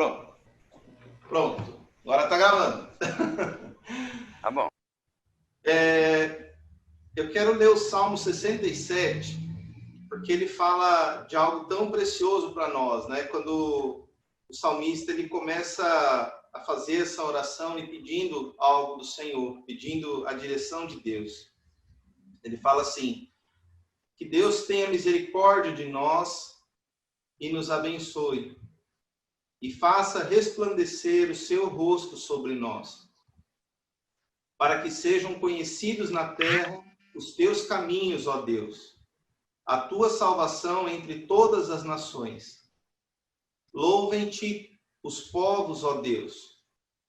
Pronto. Pronto. Agora tá gravando. Tá bom. Eu quero ler o Salmo 67, porque ele fala de algo tão precioso para nós, né? Quando o salmista ele começa a fazer essa oração e pedindo algo do Senhor, pedindo a direção de Deus. Ele fala assim: que Deus tenha misericórdia de nós e nos abençoe, e faça resplandecer o seu rosto sobre nós, para que sejam conhecidos na terra os teus caminhos, ó Deus, a tua salvação entre todas as nações. Louvem-te os povos, ó Deus,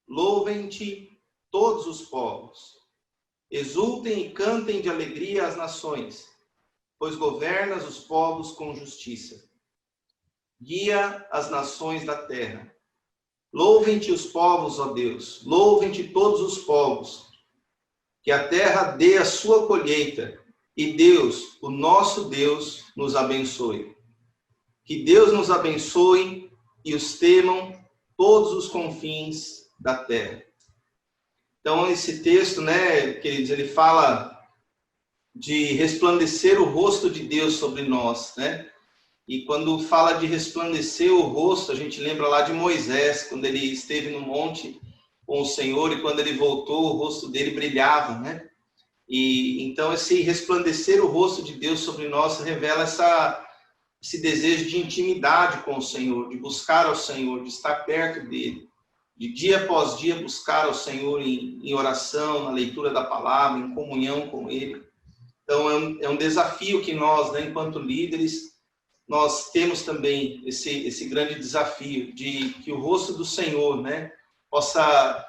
louvem-te todos os povos. Exultem e cantem de alegria as nações, pois governas os povos com justiça. Guia as nações da terra. Louvem-te os povos, ó Deus, louvem-te todos os povos. Que a terra dê a sua colheita, e Deus, o nosso Deus, nos abençoe. Que Deus nos abençoe e os temam todos os confins da terra. Então, esse texto, né, queridos, ele fala de resplandecer o rosto de Deus sobre nós, né? E quando fala de resplandecer o rosto, a gente lembra lá de Moisés, quando ele esteve no monte com o Senhor, e quando ele voltou, o rosto dele brilhava, né? E então esse resplandecer o rosto de Deus sobre nós revela esse desejo de intimidade com o Senhor, de buscar ao Senhor, de estar perto dele, de dia após dia buscar ao Senhor em oração, na leitura da palavra, em comunhão com ele. Então é um desafio que nós, né, enquanto líderes, nós temos também esse grande desafio de que o rosto do Senhor, né, possa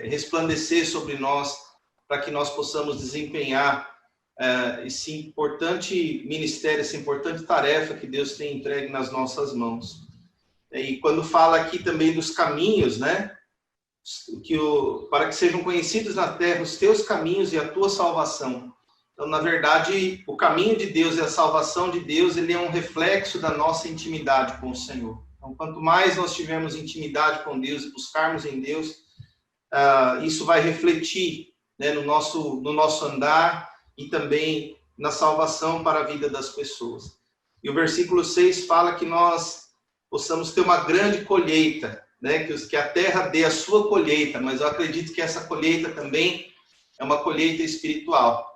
resplandecer sobre nós, para que nós possamos desempenhar esse importante ministério, essa importante tarefa que Deus tem entregue nas nossas mãos. E quando fala aqui também dos caminhos, né, para que sejam conhecidos na terra os teus caminhos e a tua salvação. Então, na verdade, o caminho de Deus e a salvação de Deus, ele é um reflexo da nossa intimidade com o Senhor. Então, quanto mais nós tivermos intimidade com Deus e buscarmos em Deus, isso vai refletir, né, no nosso andar e também na salvação para a vida das pessoas. E o versículo 6 fala que nós possamos ter uma grande colheita, né, que a terra dê a sua colheita, mas eu acredito que essa colheita também é uma colheita espiritual.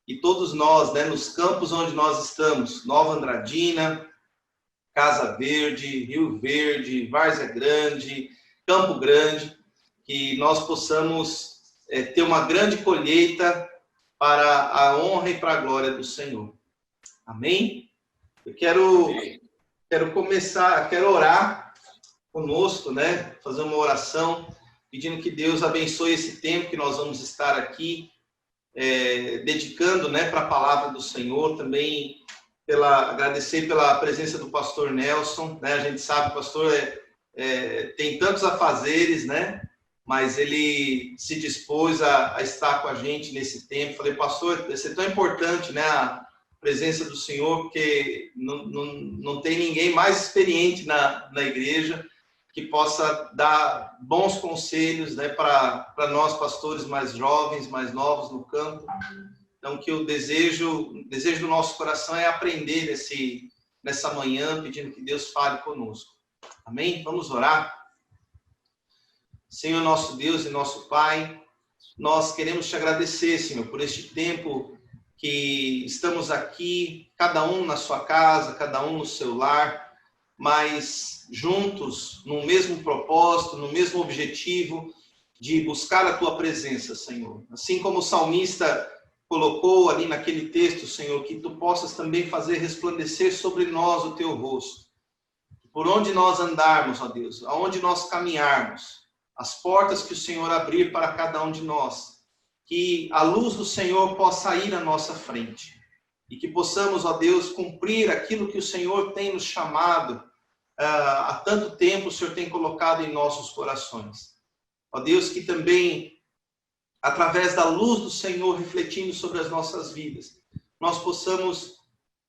E todos nós, né, nos campos onde nós estamos, Nova Andradina, Casa Verde, Rio Verde, Várzea Grande, Campo Grande, que nós possamos ter uma grande colheita para a honra e para a glória do Senhor. Amém? Eu quero começar, quero orar conosco, né, fazer uma oração, pedindo que Deus abençoe esse tempo que nós vamos estar aqui, dedicando, né, para a palavra do Senhor, também agradecer pela presença do pastor Nelson, né? A gente sabe, o pastor tem tantos afazeres, né, mas ele se dispôs a estar com a gente nesse tempo. Falei, pastor, vai ser tão importante, né, a presença do Senhor, porque não tem ninguém mais experiente na igreja que possa dar bons conselhos, né, para nós pastores mais jovens, mais novos no campo. Então, que o desejo do nosso coração é aprender nessa manhã, pedindo que Deus fale conosco. Amém? Vamos orar. Senhor, nosso Deus e nosso Pai, nós queremos te agradecer, Senhor, por este tempo que estamos aqui, cada um na sua casa, cada um no seu lar, mas juntos, no mesmo propósito, no mesmo objetivo de buscar a tua presença, Senhor. Assim como o salmista colocou ali naquele texto, Senhor, que tu possas também fazer resplandecer sobre nós o teu rosto. Por onde nós andarmos, ó Deus, aonde nós caminharmos, as portas que o Senhor abrir para cada um de nós, que a luz do Senhor possa ir à nossa frente e que possamos, ó Deus, cumprir aquilo que o Senhor tem nos chamado. Há tanto tempo o Senhor tem colocado em nossos corações. Ó Deus, que também, através da luz do Senhor refletindo sobre as nossas vidas, nós possamos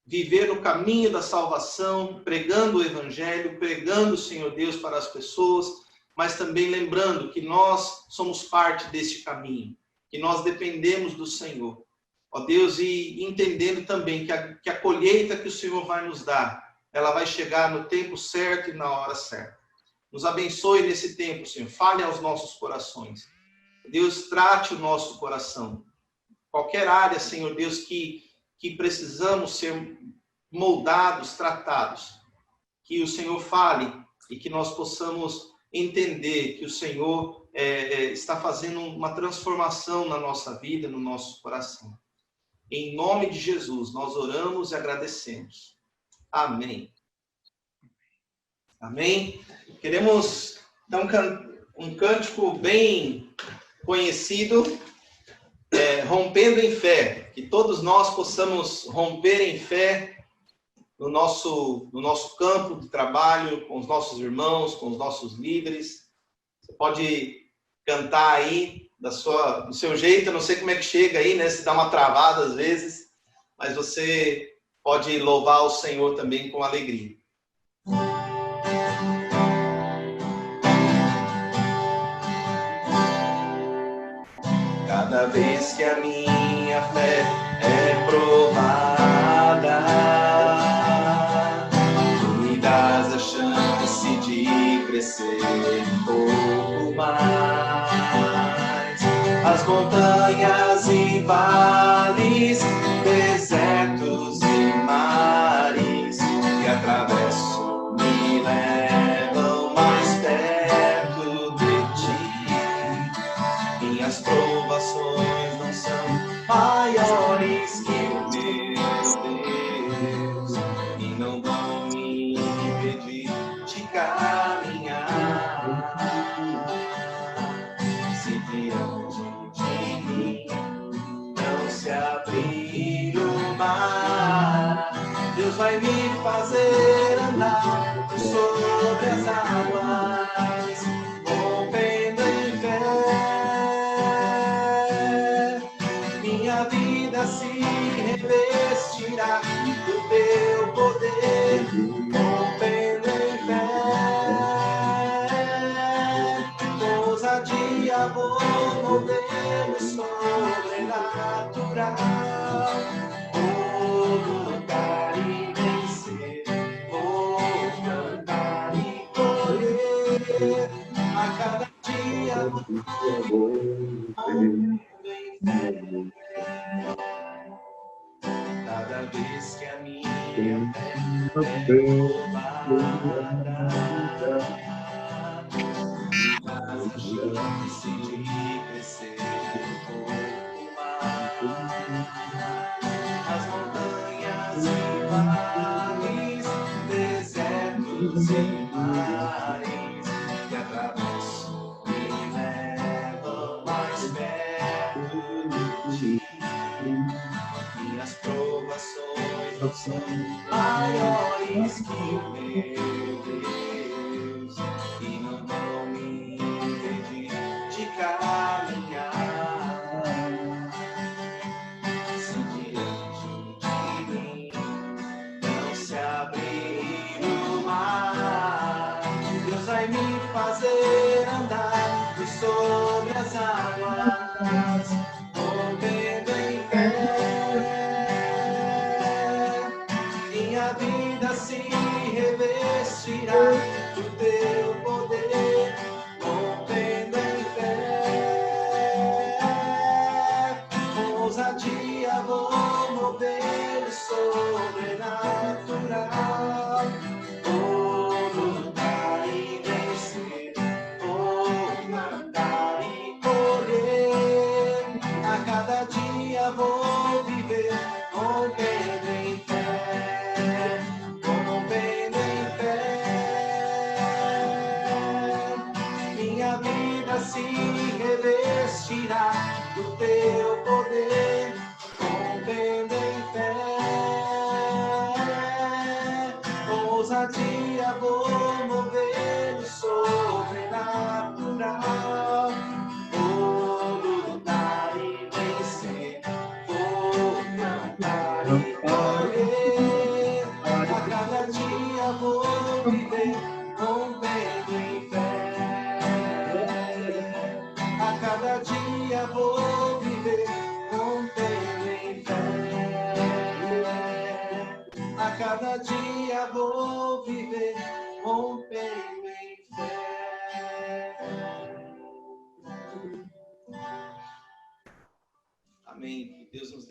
viver no caminho da salvação, pregando o Evangelho, pregando o Senhor Deus para as pessoas, mas também lembrando que nós somos parte deste caminho, que nós dependemos do Senhor. Ó Deus, e entendendo também que a colheita que o Senhor vai nos dar, ela vai chegar no tempo certo e na hora certa. Nos abençoe nesse tempo, Senhor. Fale aos nossos corações. Deus, trate o nosso coração. Qualquer área, Senhor Deus, que precisamos ser moldados, tratados. Que o Senhor fale e que nós possamos entender que o Senhor está fazendo uma transformação na nossa vida, no nosso coração. Em nome de Jesus, nós oramos e agradecemos. Amém. Amém. Queremos dar um cântico bem conhecido, rompendo em fé. Que todos nós possamos romper em fé no nosso campo de trabalho, com os nossos irmãos, com os nossos líderes. Você pode cantar aí do seu jeito, eu não sei como é que chega aí, né? Se dá uma travada às vezes, mas você pode louvar o Senhor também com alegria. Cada vez que a minha fé é provada, tu me dás a chance de crescer um pouco mais. As montanhas e vales, desertos e mares que atravesso me levam mais perto de ti. Minhas provações não são maiores que o meu Deus e não vão me impedir de caminhar. Se diante de mim não se abrir o mar, Deus vai me fazer andar sobre as águas, rompendo em fé. Minha vida se revestirá do teu poder, rompendo em fé. Com ousadia vou mover o sobrenatural. Vou lutar e vencer, vou cantar e colher. A cada dia vou rompendo em fé. Cada vez que a minha fé é provada, me faz a chance de crescer um pouco mais. As montanhas e vales, desertos e mares que atravesso me levam mais perto de ti. Minhas provações não são maiores que o meu Deus e não vão me impedir de caminhar. Se diante de mim não se abrir o mar, Deus vai me fazer andar sobre as águas, rompendo em fé. Minha vida se revestirá do teu poder, rompendo em fé. Com ousadia vou mover o sobrenatural. Vou lutar e vencer, vou cantar e colher. A cada dia vou viver, rompendo em fé, rompendo em fé.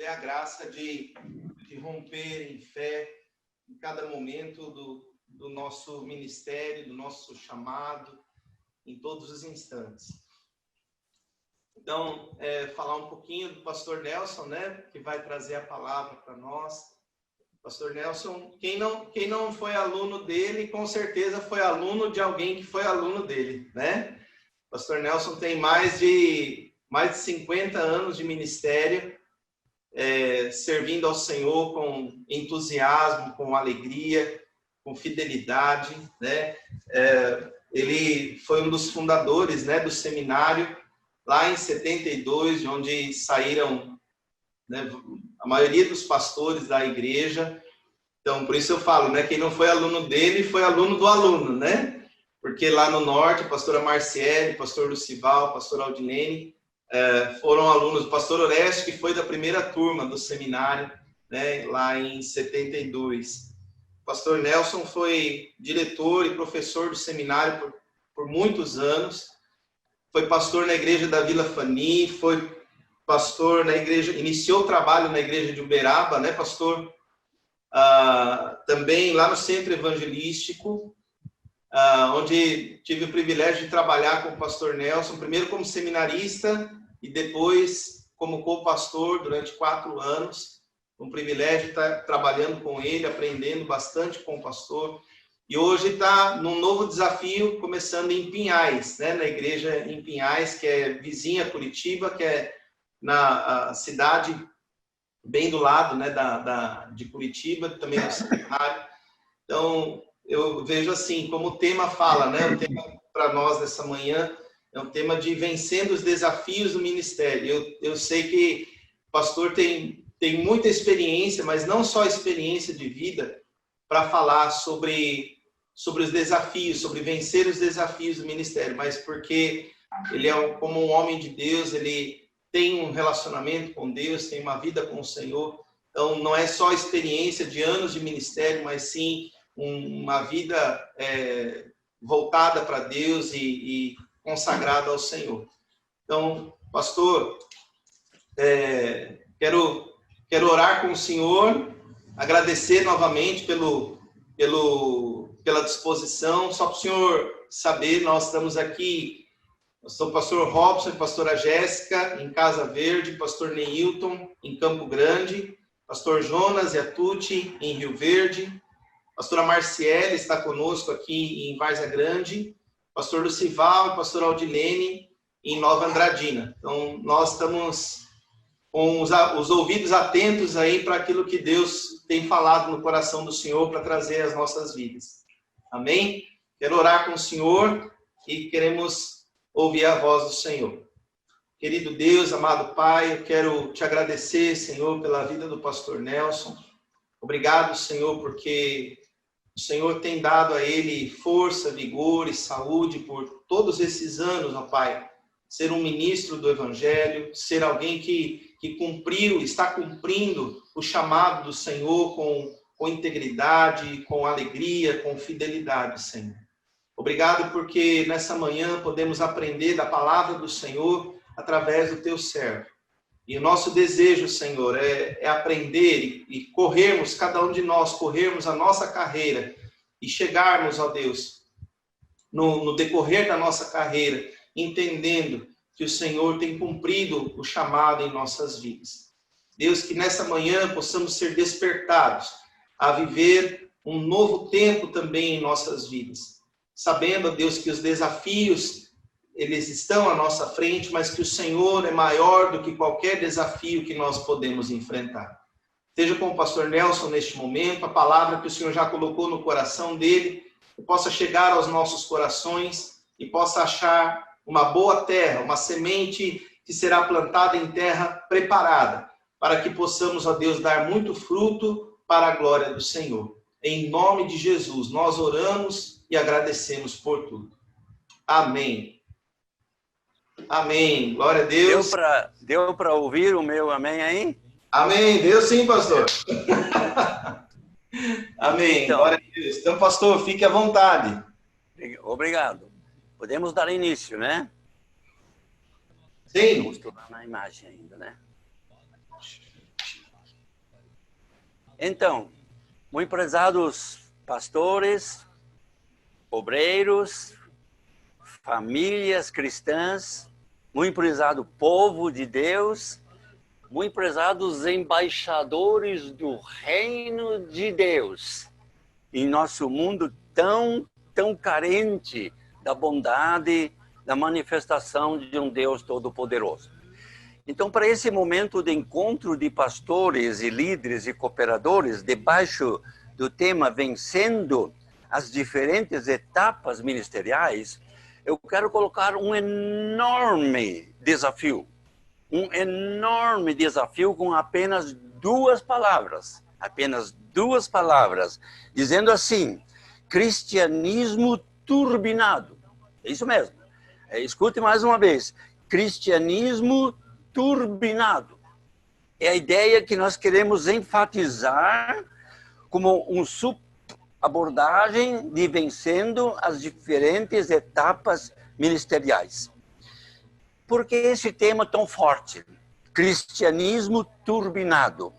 a graça de romper em fé em cada momento do nosso ministério, do nosso chamado, em todos os instantes. Então, falar um pouquinho do pastor Nelson, né, que vai trazer a palavra para nós. Pastor Nelson, quem não foi aluno dele, com certeza foi aluno de alguém que foi aluno dele, né? Pastor Nelson tem mais de 50 anos de ministério, servindo ao Senhor com entusiasmo, com alegria, com fidelidade, né? Ele foi um dos fundadores, né, do seminário, lá em 72, de onde saíram, né, a maioria dos pastores da igreja. Então, por isso eu falo, né, quem não foi aluno dele, foi aluno do aluno, né? Porque lá no norte, a pastora Marciele, o pastor Lucival, o pastor Aldinene, foram alunos do pastor Oreste, que foi da primeira turma do seminário, né, lá em 72. O pastor Nelson foi diretor e professor do seminário por muitos anos. Foi pastor na igreja da Vila Fani, foi pastor na igreja, iniciou o trabalho na igreja de Uberaba, né, pastor? Também lá no centro evangelístico, onde tive o privilégio de trabalhar com o pastor Nelson, primeiro como seminarista e depois como co-pastor durante 4 anos. Um privilégio de estar trabalhando com ele, aprendendo bastante com o pastor. E hoje está num novo desafio, começando em Pinhais, né, na igreja em Pinhais, que é vizinha a Curitiba, que é na cidade bem do lado, né, de Curitiba, também do seminário. Então, eu vejo assim, como o tema fala, né, o tema para nós nessa manhã é um tema de vencendo os desafios do ministério. Eu sei que o pastor tem muita experiência, mas não só experiência de vida, para falar sobre os desafios, sobre vencer os desafios do ministério, mas porque ele como um homem de Deus, ele tem um relacionamento com Deus, tem uma vida com o Senhor. Então, não é só experiência de anos de ministério, mas sim uma vida voltada para Deus e consagrada ao Senhor. Então, pastor, quero orar com o Senhor, agradecer novamente pela disposição. Só para o senhor saber, nós estamos aqui, eu sou o pastor Robson e pastora Jéssica em Casa Verde, pastor Neilton em Campo Grande, pastor Jonas e Atuti em Rio Verde, pastora Marciele está conosco aqui em Várzea Grande, pastor Lucival e pastor Aldilene em Nova Andradina. Então, nós estamos com os ouvidos atentos aí para aquilo que Deus tem falado no coração do Senhor para trazer as nossas vidas. Amém? Quero orar com o Senhor e queremos ouvir a voz do Senhor. Querido Deus, amado Pai, eu quero te agradecer, Senhor, pela vida do pastor Nelson. Obrigado, Senhor, porque o Senhor tem dado a ele força, vigor e saúde por todos esses anos, ó Pai. Ser um ministro do Evangelho, ser alguém que está cumprindo o chamado do Senhor com integridade, com alegria, com fidelidade, Senhor. Obrigado porque nessa manhã podemos aprender da palavra do Senhor através do teu servo. E o nosso desejo, Senhor, é aprender e corrermos, cada um de nós, corrermos a nossa carreira e chegarmos, ó Deus, no decorrer da nossa carreira, entendendo que o Senhor tem cumprido o chamado em nossas vidas. Deus, que nessa manhã possamos ser despertados a viver um novo tempo também em nossas vidas. Sabendo, Deus, que os desafios, eles estão à nossa frente, mas que o Senhor é maior do que qualquer desafio que nós podemos enfrentar. Seja com o pastor Nelson neste momento, a palavra que o Senhor já colocou no coração dele, que possa chegar aos nossos corações e possa achar uma boa terra, uma semente que será plantada em terra preparada, para que possamos, ó Deus, dar muito fruto para a glória do Senhor. Em nome de Jesus, nós oramos e agradecemos por tudo. Amém. Amém. Glória a Deus. Deu para ouvir o meu amém aí? Amém. Deu sim, pastor. Amém. Então, glória a Deus. Então, pastor, fique à vontade. Obrigado. Podemos dar início, né? Sim. Vou mostrar na imagem ainda, né? Então, muito prezados pastores, obreiros, famílias cristãs, muito prezado povo de Deus, muito prezados embaixadores do reino de Deus, em nosso mundo tão carente da bondade, da manifestação de um Deus todo-poderoso. Então, para esse momento de encontro de pastores e líderes e cooperadores, debaixo do tema Vencendo as Diferentes Etapas Ministeriais, eu quero colocar um enorme desafio com apenas duas palavras, dizendo assim: cristianismo turbinado. É isso mesmo. Escute mais uma vez: cristianismo turbinado. É a ideia que nós queremos enfatizar como uma abordagem de vencendo as diferentes etapas ministeriais. Por que esse tema tão forte? Cristianismo turbinado.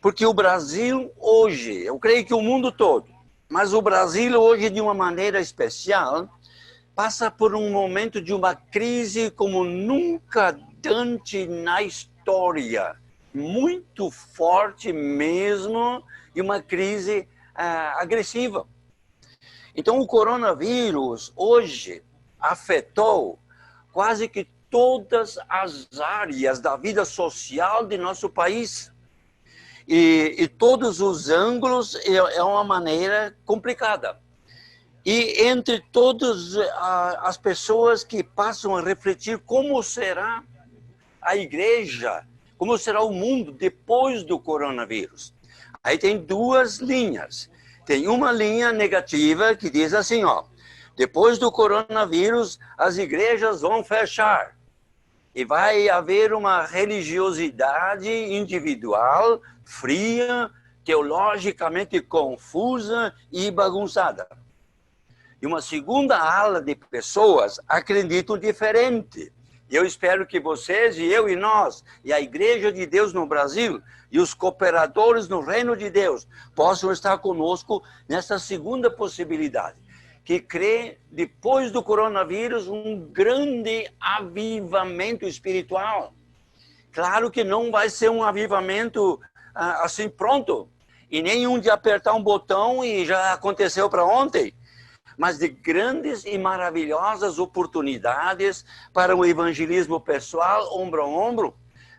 Porque o Brasil hoje, eu creio que o mundo todo, mas o Brasil hoje de uma maneira especial, passa por um momento de uma crise como nunca antes na história. Muito forte mesmo, e uma crise agressiva. Então, o coronavírus hoje afetou quase que todas as áreas da vida social de nosso país. E todos os ângulos é uma maneira complicada. E entre todas as pessoas que passam a refletir como será a igreja, como será o mundo depois do coronavírus. Aí tem duas linhas. Tem uma linha negativa que diz assim, depois do coronavírus, as igrejas vão fechar. E vai haver uma religiosidade individual, fria, teologicamente confusa e bagunçada. E uma segunda ala de pessoas acreditam diferente. Eu espero que vocês e eu e nós, e a Igreja de Deus no Brasil, e os cooperadores no reino de Deus, possam estar conosco nessa segunda possibilidade, que crê, depois do coronavírus, um grande avivamento espiritual. Claro que não vai ser um avivamento assim pronto, e nem um de apertar um botão e já aconteceu para ontem, mas de grandes e maravilhosas oportunidades para o evangelismo pessoal, ombro a ombro,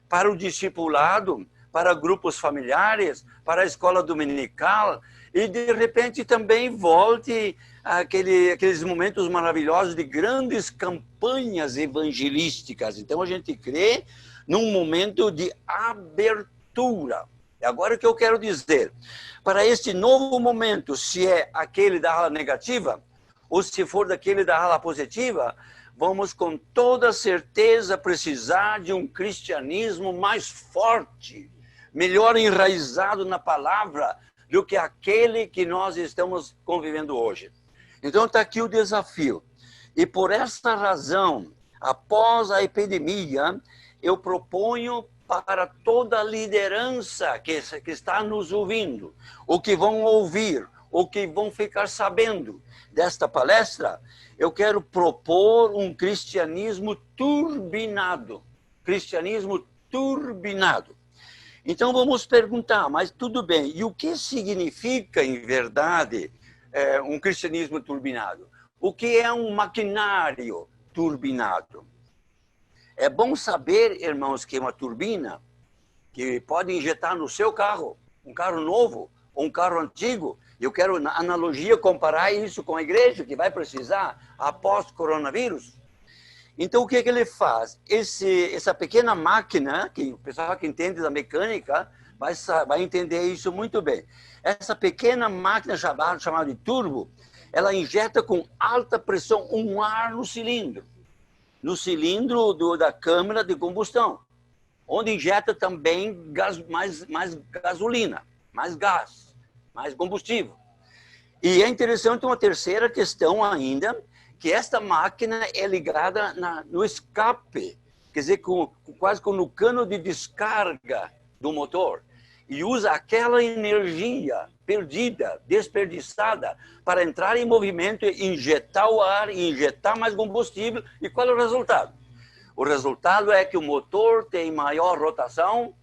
para o discipulado, para grupos familiares, para a escola dominical, e de repente também volte aqueles momentos maravilhosos de grandes campanhas evangelísticas. Então a gente crê num momento de abertura. E agora o que eu quero dizer? Para este novo momento, se é aquele da ala negativa, ou se for daquele da ala positiva, vamos com toda certeza precisar de um cristianismo mais forte, melhor enraizado na palavra do que aquele que nós estamos convivendo hoje. Então está aqui o desafio. E por esta razão, após a epidemia, eu proponho para toda a liderança que está nos ouvindo, ou que vão ouvir, ou que vão ficar sabendo desta palestra, eu quero propor um cristianismo turbinado. Cristianismo turbinado. Então vamos perguntar, mas tudo bem, e o que significa em verdade um cristianismo turbinado? O que é um maquinário turbinado? É bom saber, irmãos, que uma turbina que pode injetar no seu carro, um carro novo ou um carro antigo, eu quero, na analogia, comparar isso com a igreja, que vai precisar após o coronavírus. Então, o que ele faz? Essa pequena máquina, que o pessoal que entende da mecânica vai entender isso muito bem. Essa pequena máquina chamada de turbo, ela injeta com alta pressão um ar no cilindro da câmara de combustão, onde injeta também mais gasolina, mais gás, mais combustível. E é interessante uma terceira questão ainda, que esta máquina é ligada no escape, quer dizer, quase no cano de descarga do motor. e usa aquela energia perdida, desperdiçada, para entrar em movimento, injetar o ar, injetar mais combustível. E qual é o resultado? O resultado é que o motor tem maior rotação,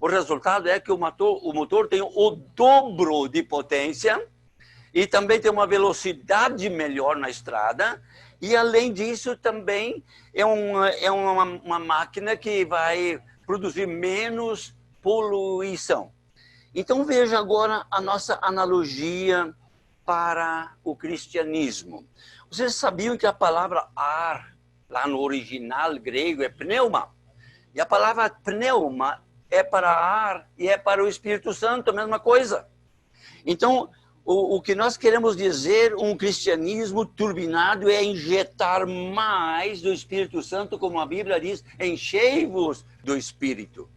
o resultado é que o motor tem o dobro de potência e também tem uma velocidade melhor na estrada. E, além disso, também é uma máquina que vai produzir menos poluição. Então, veja agora a nossa analogia para o cristianismo. Vocês sabiam que a palavra ar, lá no original grego, é pneuma? E a palavra pneuma é para ar e é para o Espírito Santo, a mesma coisa. Então, o que nós queremos dizer, um cristianismo turbinado, é injetar mais do Espírito Santo, como a Bíblia diz, enchei-vos do Espírito.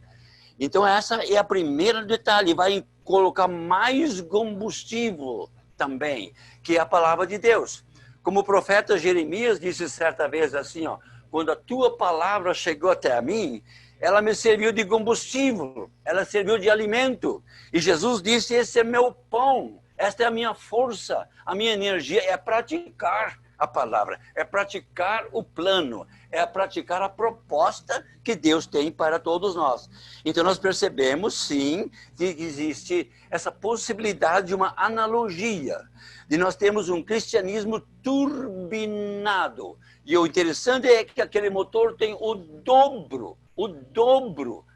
Então, essa é a primeira detalhe, vai colocar mais combustível também, que é a palavra de Deus. Como o profeta Jeremias disse certa vez assim, ó, quando a tua palavra chegou até a mim, ela me serviu de combustível, ela serviu de alimento. E Jesus disse, esse é meu pão, esta é a minha força, a minha energia, é praticar a palavra, é praticar o plano, é praticar a proposta que Deus tem para todos nós. Então nós percebemos, sim, que existe essa possibilidade de uma analogia, de nós termos um cristianismo turbinado. E o interessante é que aquele motor tem o dobro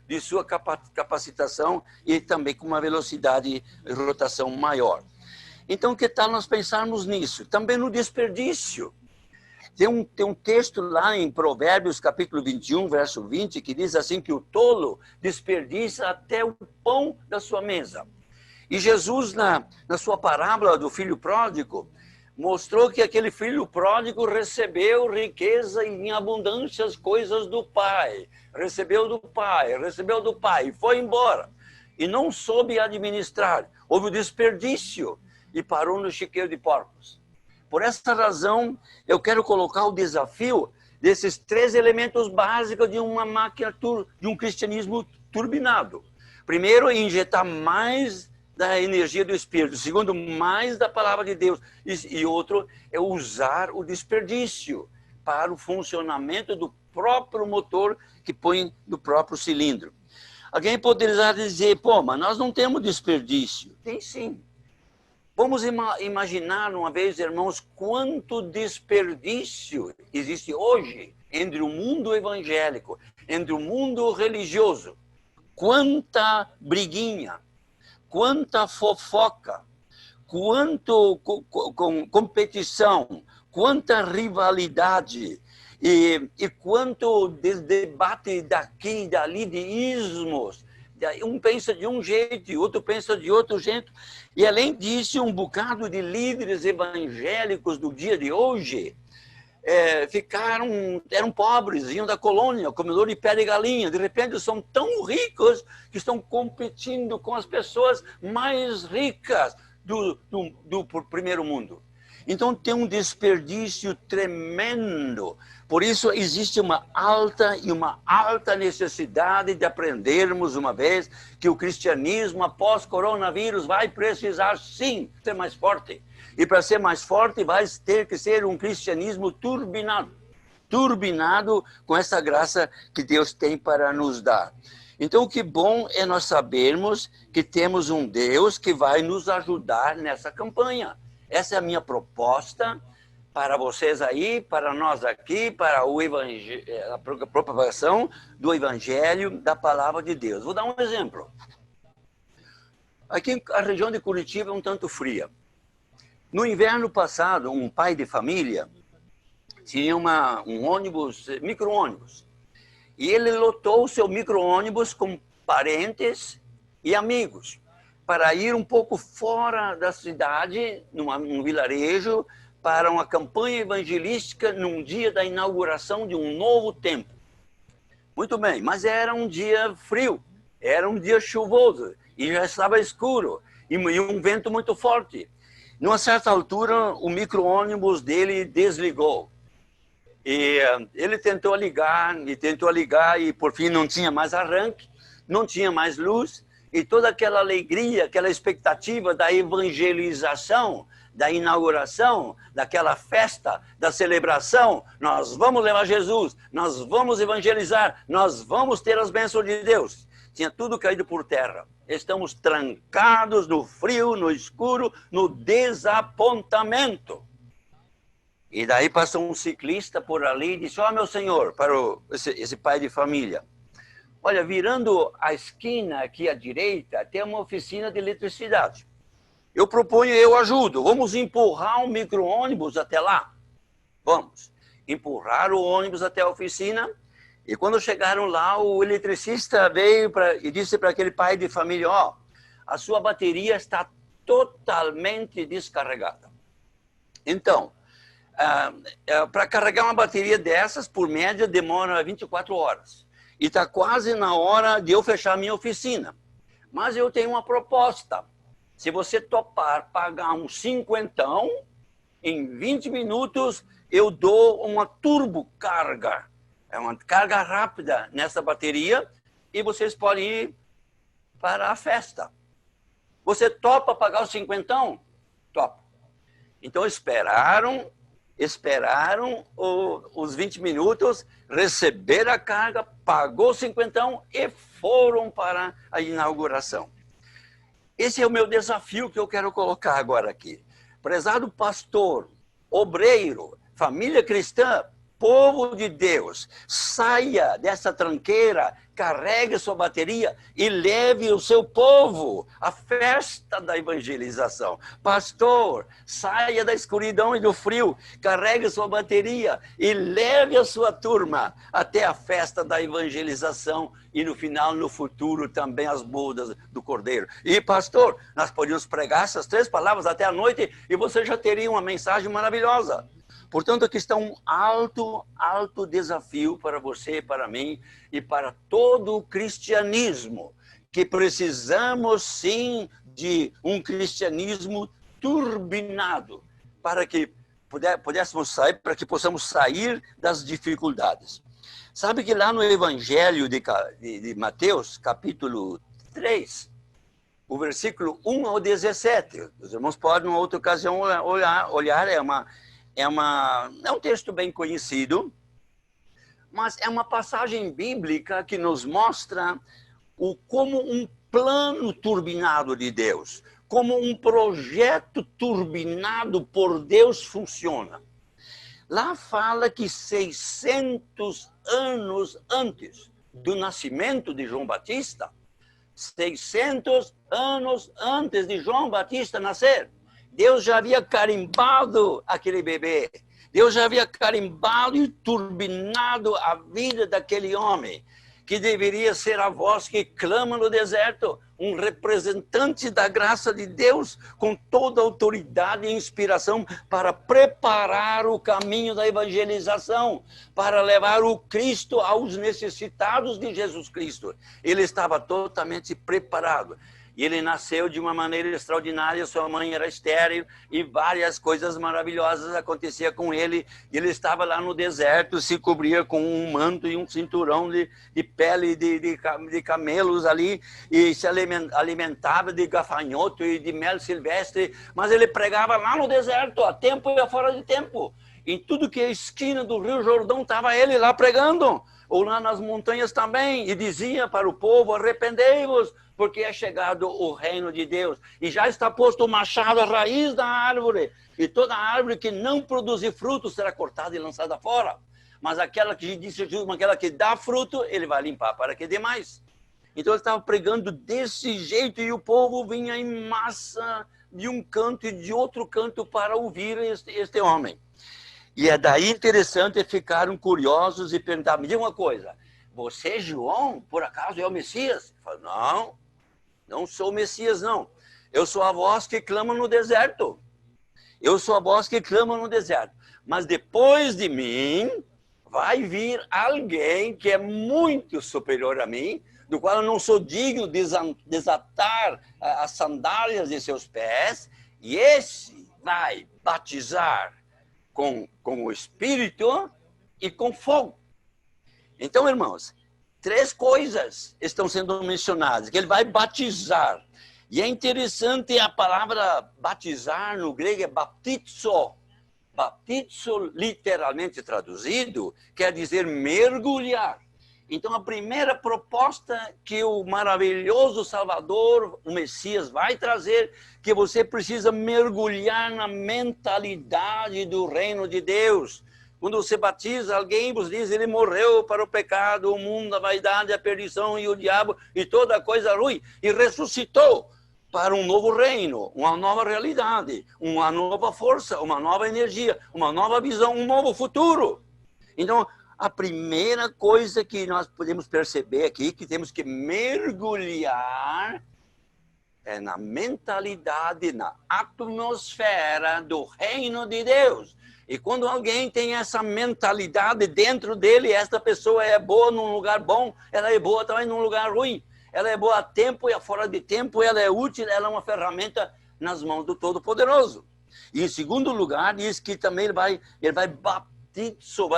de sua capacitação e também com uma velocidade de rotação maior. Então, que tal nós pensarmos nisso? Também no desperdício. Tem um texto lá em Provérbios, capítulo 21, verso 20, que diz assim que o tolo desperdiça até o pão da sua mesa. E Jesus, na sua parábola do filho pródigo, mostrou que aquele filho pródigo recebeu riqueza em abundância, as coisas do pai. Recebeu do pai, e foi embora. E não soube administrar. Houve o desperdício e parou no chiqueiro de porcos. Por essa razão, eu quero colocar o desafio desses 3 elementos básicos de uma máquina, de um cristianismo turbinado. Primeiro, injetar mais da energia do Espírito. Segundo, mais da palavra de Deus. E outro é usar o desperdício para o funcionamento do próprio motor que põe no próprio cilindro. Alguém poderia dizer, pô, mas nós não temos desperdício. Tem sim. Vamos imaginar uma vez, irmãos, quanto desperdício existe hoje entre o mundo evangélico, entre o mundo religioso. Quanta briguinha, quanta fofoca, quanto competição, quanta rivalidade e quanto debate daqui e dali de ismos. Um pensa de um jeito, outro pensa de outro jeito. E, além disso, um bocado de líderes evangélicos do dia de hoje eram pobres, vinham da colônia, comedor de pé de galinha. De repente, são tão ricos que estão competindo com as pessoas mais ricas do primeiro mundo. Então, tem um desperdício tremendo. Por isso, existe uma alta necessidade de aprendermos uma vez que o cristianismo, após coronavírus, vai precisar, sim, ser mais forte. E para ser mais forte, vai ter que ser um cristianismo turbinado com essa graça que Deus tem para nos dar. Então, o que bom é nós sabermos que temos um Deus que vai nos ajudar nessa campanha. Essa é a minha proposta para vocês aí, para nós aqui, para a propagação do Evangelho, da Palavra de Deus. Vou dar um exemplo. Aqui a região de Curitiba é um tanto fria. No inverno passado, um pai de família tinha um ônibus, micro-ônibus. E ele lotou o seu micro-ônibus com parentes e amigos, para ir um pouco fora da cidade, num vilarejo, para uma campanha evangelística num dia da inauguração de um novo templo. Muito bem, mas era um dia frio, era um dia chuvoso, e já estava escuro, e um vento muito forte. Numa certa altura, o micro-ônibus dele desligou. E ele tentou ligar, e por fim não tinha mais arranque, não tinha mais luz, e toda aquela alegria, aquela expectativa da evangelização, da inauguração, daquela festa, da celebração. Nós vamos levar Jesus, nós vamos evangelizar, nós vamos ter as bênçãos de Deus. Tinha tudo caído por terra. Estamos trancados no frio, no escuro, no desapontamento. E daí passou um ciclista por ali e disse: ó, meu senhor, para esse pai de família, olha, virando a esquina aqui à direita, tem uma oficina de eletricidade. Eu proponho, eu ajudo. Vamos empurrar um micro-ônibus até lá? Vamos. Empurraram o ônibus até a oficina. E quando chegaram lá, o eletricista veio e disse para aquele pai de família: ó, a sua bateria está totalmente descarregada. Então, para carregar uma bateria dessas, por média, demora 24 horas. E está quase na hora de eu fechar a minha oficina. Mas eu tenho uma proposta. Se você topar pagar um cinquentão, em 20 minutos eu dou uma turbocarga. É uma carga rápida nessa bateria e vocês podem ir para a festa. Você topa pagar o cinquentão? Topa. Então esperaram os 20 minutos, receberam a carga, pagou o cinquentão e foram para a inauguração. Esse é o meu desafio que eu quero colocar agora aqui. Prezado pastor, obreiro, família cristã, povo de Deus, saia dessa tranqueira, carregue sua bateria e leve o seu povo à festa da evangelização. Pastor, saia da escuridão e do frio, carregue sua bateria e leve a sua turma até a festa da evangelização e no final, no futuro, também as bodas do Cordeiro. E pastor, nós podíamos pregar essas 3 palavras até a noite e você já teria uma mensagem maravilhosa. Portanto, aqui está um alto desafio para você, para mim e para todo o cristianismo, que precisamos sim de um cristianismo turbinado para que pudéssemos sair, para que possamos sair das dificuldades. Sabe que lá no Evangelho de Mateus, capítulo 3, o versículo 1 ao 17, os irmãos podem, em outra ocasião, olhar, é um texto bem conhecido, mas é uma passagem bíblica que nos mostra como um plano turbinado de Deus, como um projeto turbinado por Deus funciona. Lá fala que 600 anos antes do nascimento de João Batista, 600 anos antes de João Batista nascer, Deus já havia carimbado aquele bebê. Deus já havia carimbado e turbinado a vida daquele homem, que deveria ser a voz que clama no deserto, um representante da graça de Deus, com toda a autoridade e inspiração para preparar o caminho da evangelização, para levar o Cristo aos necessitados de Jesus Cristo. Ele estava totalmente preparado. E ele nasceu de uma maneira extraordinária, sua mãe era estéril e várias coisas maravilhosas aconteciam com ele. Ele estava lá no deserto, se cobria com um manto e um cinturão de pele de camelos ali e se alimentava de gafanhoto e de mel silvestre, mas ele pregava lá no deserto, a tempo e a fora de tempo. Em tudo que é esquina do Rio Jordão estava ele lá pregando, ou lá nas montanhas também, e dizia para o povo: arrependei-vos, porque é chegado o reino de Deus, e já está posto o machado à raiz da árvore, e toda árvore que não produzir fruto será cortada e lançada fora. Mas aquela que disse aquela que dá fruto, ele vai limpar para que dê mais. Então ele estava pregando desse jeito, e o povo vinha em massa de um canto e de outro canto para ouvir este homem. E é daí interessante, ficaram curiosos e perguntaram: me diga uma coisa, você, João, por acaso é o Messias? Ele falou: não sou o Messias, não. Eu sou a voz que clama no deserto. Eu sou a voz que clama no deserto. Mas depois de mim, vai vir alguém que é muito superior a mim, do qual eu não sou digno de desatar as sandálias de seus pés, e esse vai batizar com o Espírito e com fogo. Então, irmãos, 3 coisas estão sendo mencionadas, que ele vai batizar. E é interessante, a palavra batizar no grego é baptizo. Baptizo, literalmente traduzido, quer dizer mergulhar. Então, a primeira proposta que o maravilhoso Salvador, o Messias, vai trazer, que você precisa mergulhar na mentalidade do reino de Deus. Quando você batiza alguém, você diz, ele morreu para o pecado, o mundo, a vaidade, a perdição e o diabo e toda coisa ruim, e ressuscitou para um novo reino, uma nova realidade, uma nova força, uma nova energia, uma nova visão, um novo futuro. Então, a primeira coisa que nós podemos perceber aqui, que temos que mergulhar, é na mentalidade, na atmosfera do reino de Deus. E quando alguém tem essa mentalidade dentro dele, essa pessoa é boa num lugar bom, ela é boa também num lugar ruim. Ela é boa a tempo e fora de tempo, ela é útil, ela é uma ferramenta nas mãos do Todo-Poderoso. E em segundo lugar, diz que também ele vai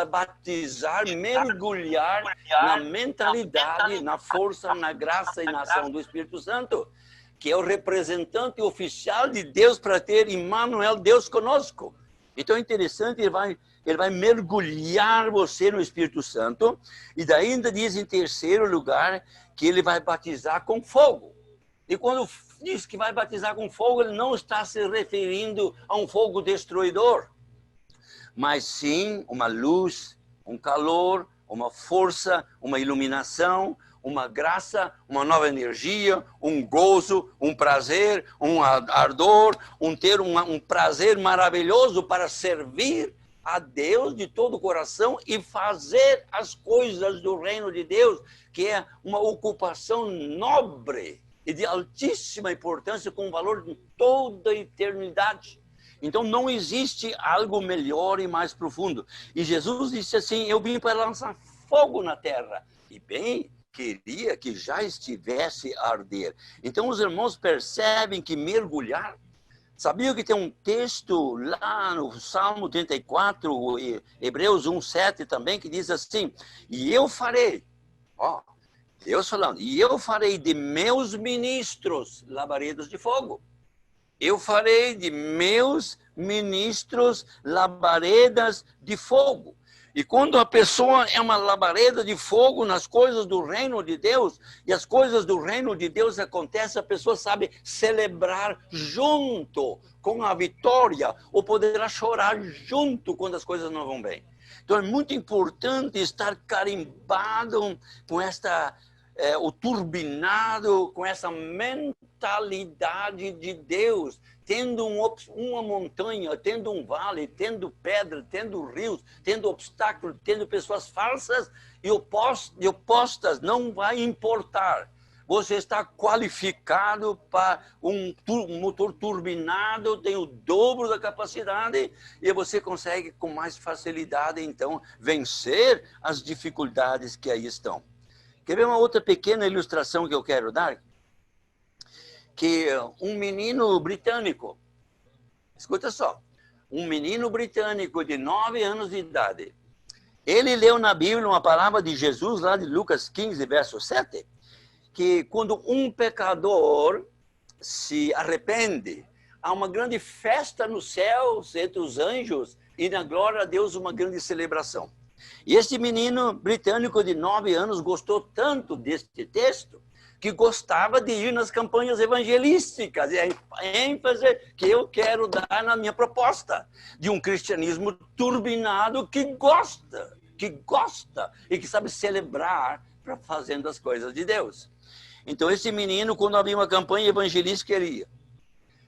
batizar, mergulhar na mentalidade, na força, na graça e na ação do Espírito Santo, que é o representante oficial de Deus para ter Emmanuel, Deus conosco. Então é interessante, ele vai mergulhar você no Espírito Santo, e daí ainda diz em terceiro lugar que ele vai batizar com fogo. E quando diz que vai batizar com fogo, ele não está se referindo a um fogo destruidor, mas sim uma luz, um calor, uma força, uma iluminação, uma graça, uma nova energia, um gozo, um prazer, um ardor, ter um prazer maravilhoso para servir a Deus de todo o coração e fazer as coisas do reino de Deus, que é uma ocupação nobre e de altíssima importância, com valor de toda a eternidade. Então não existe algo melhor e mais profundo. E Jesus disse assim, eu vim para lançar fogo na terra. E bem, queria que já estivesse a arder. Então os irmãos percebem que mergulhar. Sabia que tem um texto lá no Salmo 34, Hebreus 1:7 também, que diz assim, e eu farei, ó, Deus falando, e eu farei de meus ministros labaredas de fogo. Eu farei de meus ministros labaredas de fogo. E quando a pessoa é uma labareda de fogo nas coisas do reino de Deus, e as coisas do reino de Deus acontecem, a pessoa sabe celebrar junto com a vitória, ou poderá chorar junto quando as coisas não vão bem. Então é muito importante estar carimbado com o turbinado, com essa mentalidade de Deus, tendo uma montanha, tendo um vale, tendo pedra, tendo rios, tendo obstáculos, tendo pessoas falsas e opostas, não vai importar. Você está qualificado para um motor turbinado, tem o dobro da capacidade e você consegue com mais facilidade, então, vencer as dificuldades que aí estão. Quer ver uma outra pequena ilustração que eu quero dar? Que um menino britânico, escuta só, um menino britânico de 9 anos de idade, ele leu na Bíblia uma palavra de Jesus, lá de Lucas 15, verso 7, que quando um pecador se arrepende, há uma grande festa nos céus entre os anjos e na glória a Deus uma grande celebração. E esse menino britânico de 9 anos gostou tanto deste texto que gostava de ir nas campanhas evangelísticas, e a ênfase que eu quero dar na minha proposta, de um cristianismo turbinado que gosta e que sabe celebrar fazendo as coisas de Deus. Então esse menino, quando havia uma campanha evangelística, ele ia.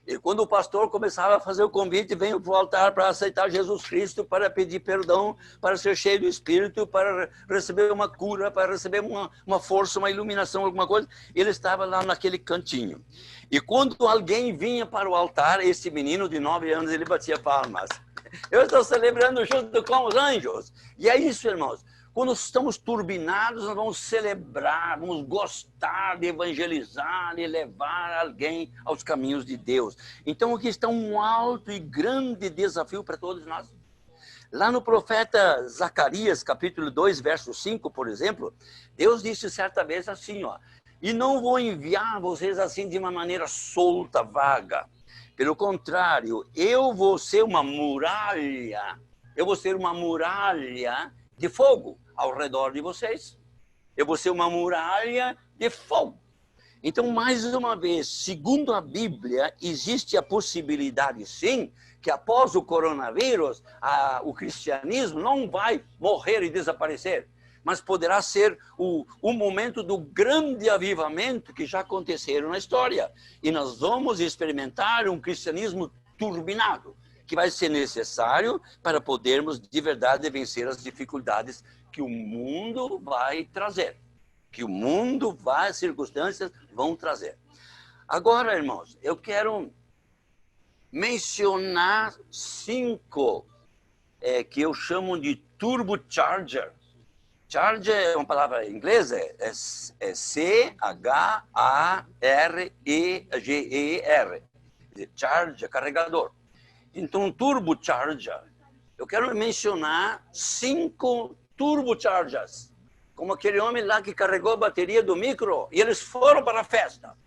E quando o pastor começava a fazer o convite, venho para o altar para aceitar Jesus Cristo, para pedir perdão, para ser cheio do Espírito, para receber uma cura, para receber uma força, uma iluminação, alguma coisa, ele estava lá naquele cantinho. E quando alguém vinha para o altar, esse menino de 9 anos, ele batia palmas. Eu estou celebrando junto com os anjos. E é isso, irmãos. Quando estamos turbinados, nós vamos celebrar, vamos gostar de evangelizar e levar alguém aos caminhos de Deus. Então, aqui está um alto e grande desafio para todos nós. Lá no profeta Zacarias, capítulo 2, verso 5, por exemplo, Deus disse certa vez assim, ó, e não vou enviar vocês assim de uma maneira solta, vaga. Pelo contrário, eu vou ser uma muralha de fogo ao redor de vocês. Eu vou ser uma muralha de fogo. Então, mais uma vez, segundo a Bíblia, existe a possibilidade, sim, que após o coronavírus, o cristianismo não vai morrer e desaparecer, mas poderá ser o momento do grande avivamento que já aconteceram na história. E nós vamos experimentar um cristianismo turbinado, que vai ser necessário para podermos, de verdade, vencer as dificuldades que o mundo vai trazer. Que o mundo, várias circunstâncias vão trazer. Agora, irmãos, eu quero mencionar 5 que eu chamo de turbocharger. Charger é uma palavra inglesa, é C-H-A-R-E-G-E-R. Charger, carregador. Então, um turbocharger. Eu quero mencionar 5 turbochargers. Como aquele homem lá que carregou a bateria do micro e eles foram para a festa.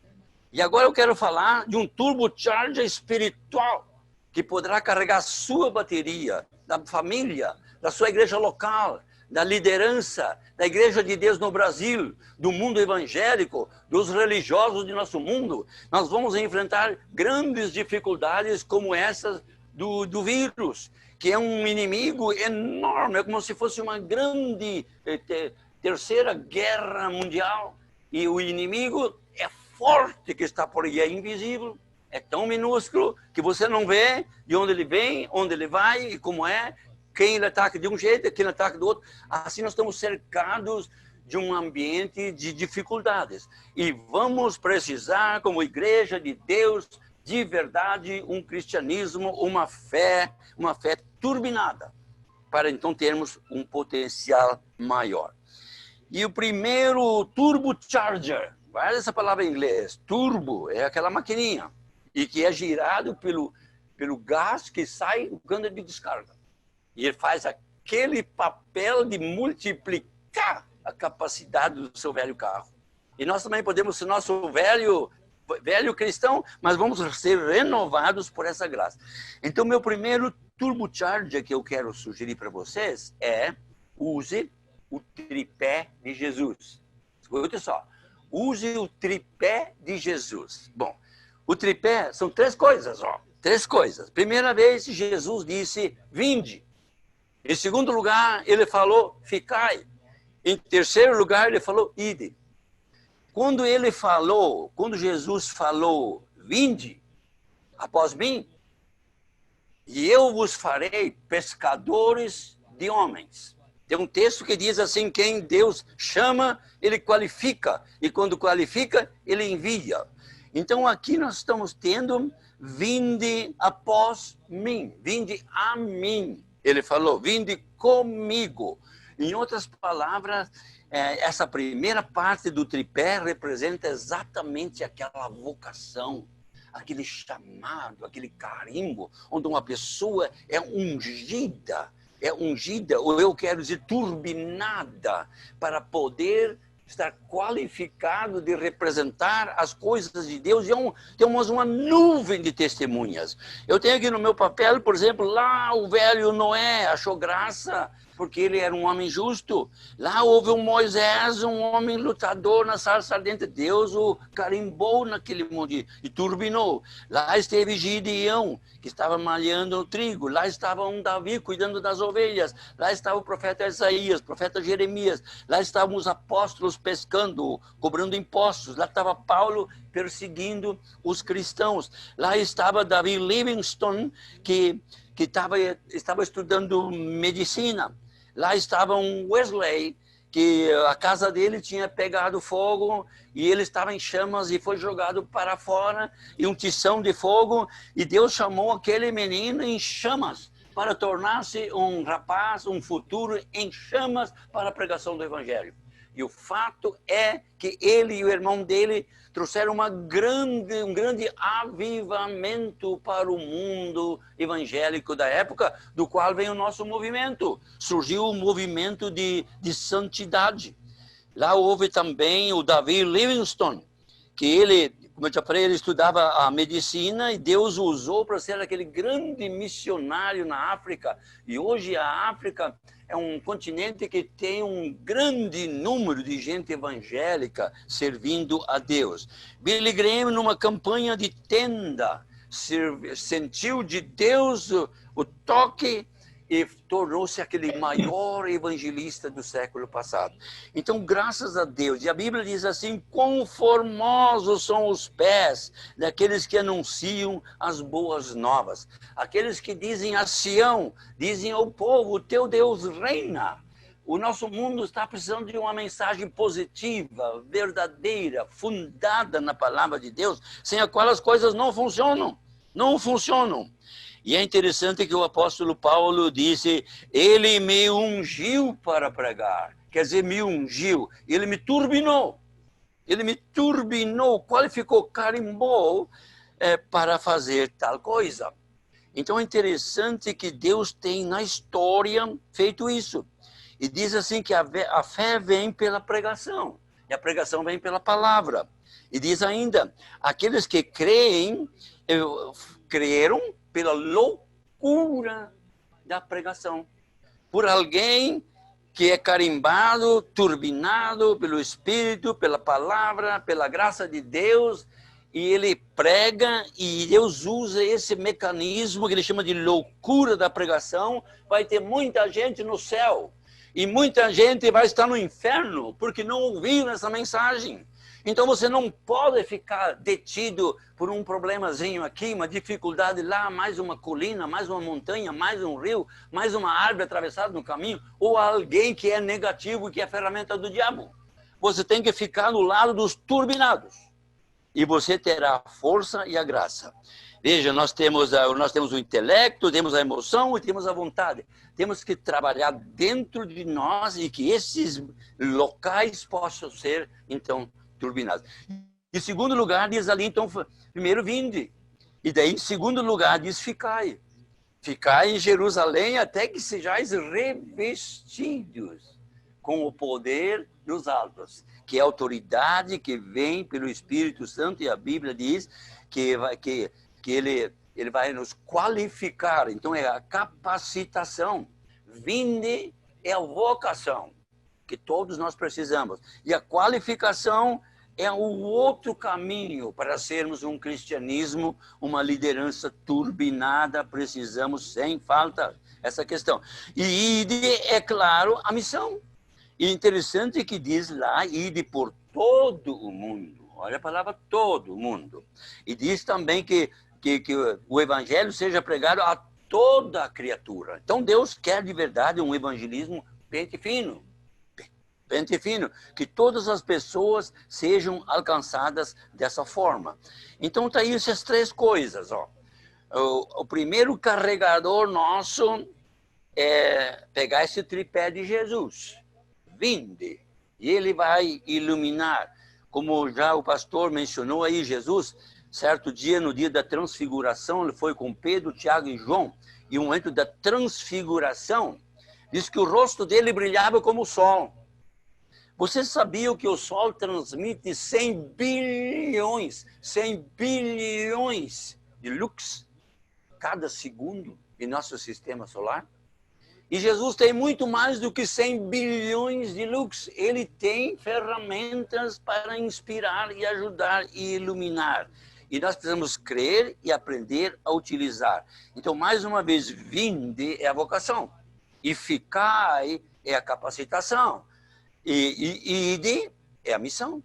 E agora eu quero falar de um turbocharger espiritual que poderá carregar a sua bateria, da família, da sua igreja local, da liderança, da Igreja de Deus no Brasil, do mundo evangélico, dos religiosos de nosso mundo. Nós vamos enfrentar grandes dificuldades como essas do vírus, que é um inimigo enorme, é como se fosse uma grande terceira guerra mundial, e o inimigo é forte que está por aí, é invisível, é tão minúsculo que você não vê de onde ele vem, onde ele vai e como é, quem ele ataca de um jeito, quem ele ataca do outro. Assim nós estamos cercados de um ambiente de dificuldades. E vamos precisar, como igreja de Deus, de verdade, um cristianismo, uma fé turbinada, para então termos um potencial maior. E o primeiro turbocharger, guarda essa palavra em inglês, turbo, é aquela maquininha, e que é girado pelo gás que sai do cano de descarga. E ele faz aquele papel de multiplicar a capacidade do seu velho carro. E nós também podemos ser nosso velho cristão, mas vamos ser renovados por essa graça. Então, meu primeiro turbocharger que eu quero sugerir para vocês é: use o tripé de Jesus. Escuta só. Use o tripé de Jesus. Bom, o tripé são 3 coisas, ó. 3 coisas. Primeira vez, Jesus disse, vinde. Em segundo lugar, ele falou, ficai. Em terceiro lugar, ele falou, ide. Quando Jesus falou, vinde após mim, e eu vos farei pescadores de homens. Tem um texto que diz assim, quem Deus chama, ele qualifica. E quando qualifica, ele envia. Então aqui nós estamos tendo, vinde após mim, vinde a mim. Ele falou, vinde comigo. Em outras palavras, essa primeira parte do tripé representa exatamente aquela vocação, aquele chamado, aquele carimbo, onde uma pessoa é ungida, ou eu quero dizer turbinada, para poder estar qualificado de representar as coisas de Deus. E temos uma nuvem de testemunhas. Eu tenho aqui no meu papel, por exemplo, lá o velho Noé achou graça, porque ele era um homem justo. Lá houve um Moisés, um homem lutador na sarça ardente. Deus o carimbou naquele monte e turbinou. Lá esteve Gideão, que estava malhando o trigo. Lá estava um Davi cuidando das ovelhas. Lá estava o profeta Isaías, o profeta Jeremias. Lá estavam os apóstolos pescando, cobrando impostos. Lá estava Paulo perseguindo os cristãos. Lá estava Davi Livingstone, que estava estudando medicina. Lá estava um Wesley, que a casa dele tinha pegado fogo e ele estava em chamas e foi jogado para fora, e um tição de fogo, e Deus chamou aquele menino em chamas para tornar-se um rapaz, um futuro em chamas para a pregação do evangelho. E o fato é que ele e o irmão dele trouxeram um grande avivamento para o mundo evangélico da época, do qual vem o nosso movimento. Surgiu o movimento de santidade. Lá houve também o David Livingstone, que ele, como eu já falei, ele estudava a medicina e Deus o usou para ser aquele grande missionário na África. E hoje a África é um continente que tem um grande número de gente evangélica servindo a Deus. Billy Graham, numa campanha de tenda, sentiu de Deus o toque e tornou-se aquele maior evangelista do século passado. Então, graças a Deus, e a Bíblia diz assim, quão formosos são os pés daqueles que anunciam as boas novas. Aqueles que dizem a Sião, dizem ao povo, o teu Deus reina. O nosso mundo está precisando de uma mensagem positiva, verdadeira, fundada na palavra de Deus, sem a qual as coisas não funcionam. Não funcionam. E é interessante que o apóstolo Paulo disse, ele me ungiu para pregar. Quer dizer, me ungiu. Ele me turbinou. Ele me turbinou, qualificou, carimbou para fazer tal coisa. Então é interessante que Deus tem na história feito isso. E diz assim que a fé vem pela pregação. E a pregação vem pela palavra. E diz ainda, aqueles que creem, creram pela loucura da pregação. Por alguém que é carimbado, turbinado pelo Espírito, pela palavra, pela graça de Deus, e ele prega, e Deus usa esse mecanismo que ele chama de loucura da pregação. Vai ter muita gente no céu, e muita gente vai estar no inferno, porque não ouviram essa mensagem. Então você não pode ficar detido por um problemazinho aqui, uma dificuldade lá, mais uma colina, mais uma montanha, mais um rio, mais uma árvore atravessada no caminho, ou alguém que é negativo, que é a ferramenta do diabo. Você tem que ficar no lado dos turbinados. E você terá a força e a graça. Veja, nós temos o intelecto, temos a emoção e temos a vontade. Temos que trabalhar dentro de nós e que esses locais possam ser, então, turbinados. Em segundo lugar, diz ali, então, primeiro vinde. E daí, em segundo lugar, diz ficai. Ficai em Jerusalém até que sejais revestidos com o poder dos altos, que é a autoridade que vem pelo Espírito Santo, e a Bíblia diz que ele vai nos qualificar. Então, é a capacitação. Vinde é a vocação, que todos nós precisamos. E a qualificação é o outro caminho para sermos um cristianismo, uma liderança turbinada. Precisamos, sem falta, essa questão. E ide, é claro, a missão. E interessante que diz lá, ide por todo o mundo. Olha a palavra todo o mundo. E diz também que o evangelho seja pregado a toda a criatura. Então Deus quer de verdade um evangelismo pente fino. Pente fino, que todas as pessoas sejam alcançadas dessa forma. Então tá aí essas três coisas, ó. O primeiro carregador nosso é pegar esse tripé de Jesus. Vinde, e ele vai iluminar. Como já o pastor mencionou aí, Jesus, certo dia, no dia da transfiguração, ele foi com Pedro, Tiago e João, e um momento da transfiguração, diz que o rosto dele brilhava como o sol. Você sabia que o Sol transmite 100 bilhões de lux cada segundo em nosso sistema solar? E Jesus tem muito mais do que 100 bilhões de lux. Ele tem ferramentas para inspirar e ajudar e iluminar. E nós precisamos crer e aprender a utilizar. Então, mais uma vez, vinde é a vocação. E ficai é a capacitação. E ide é a missão.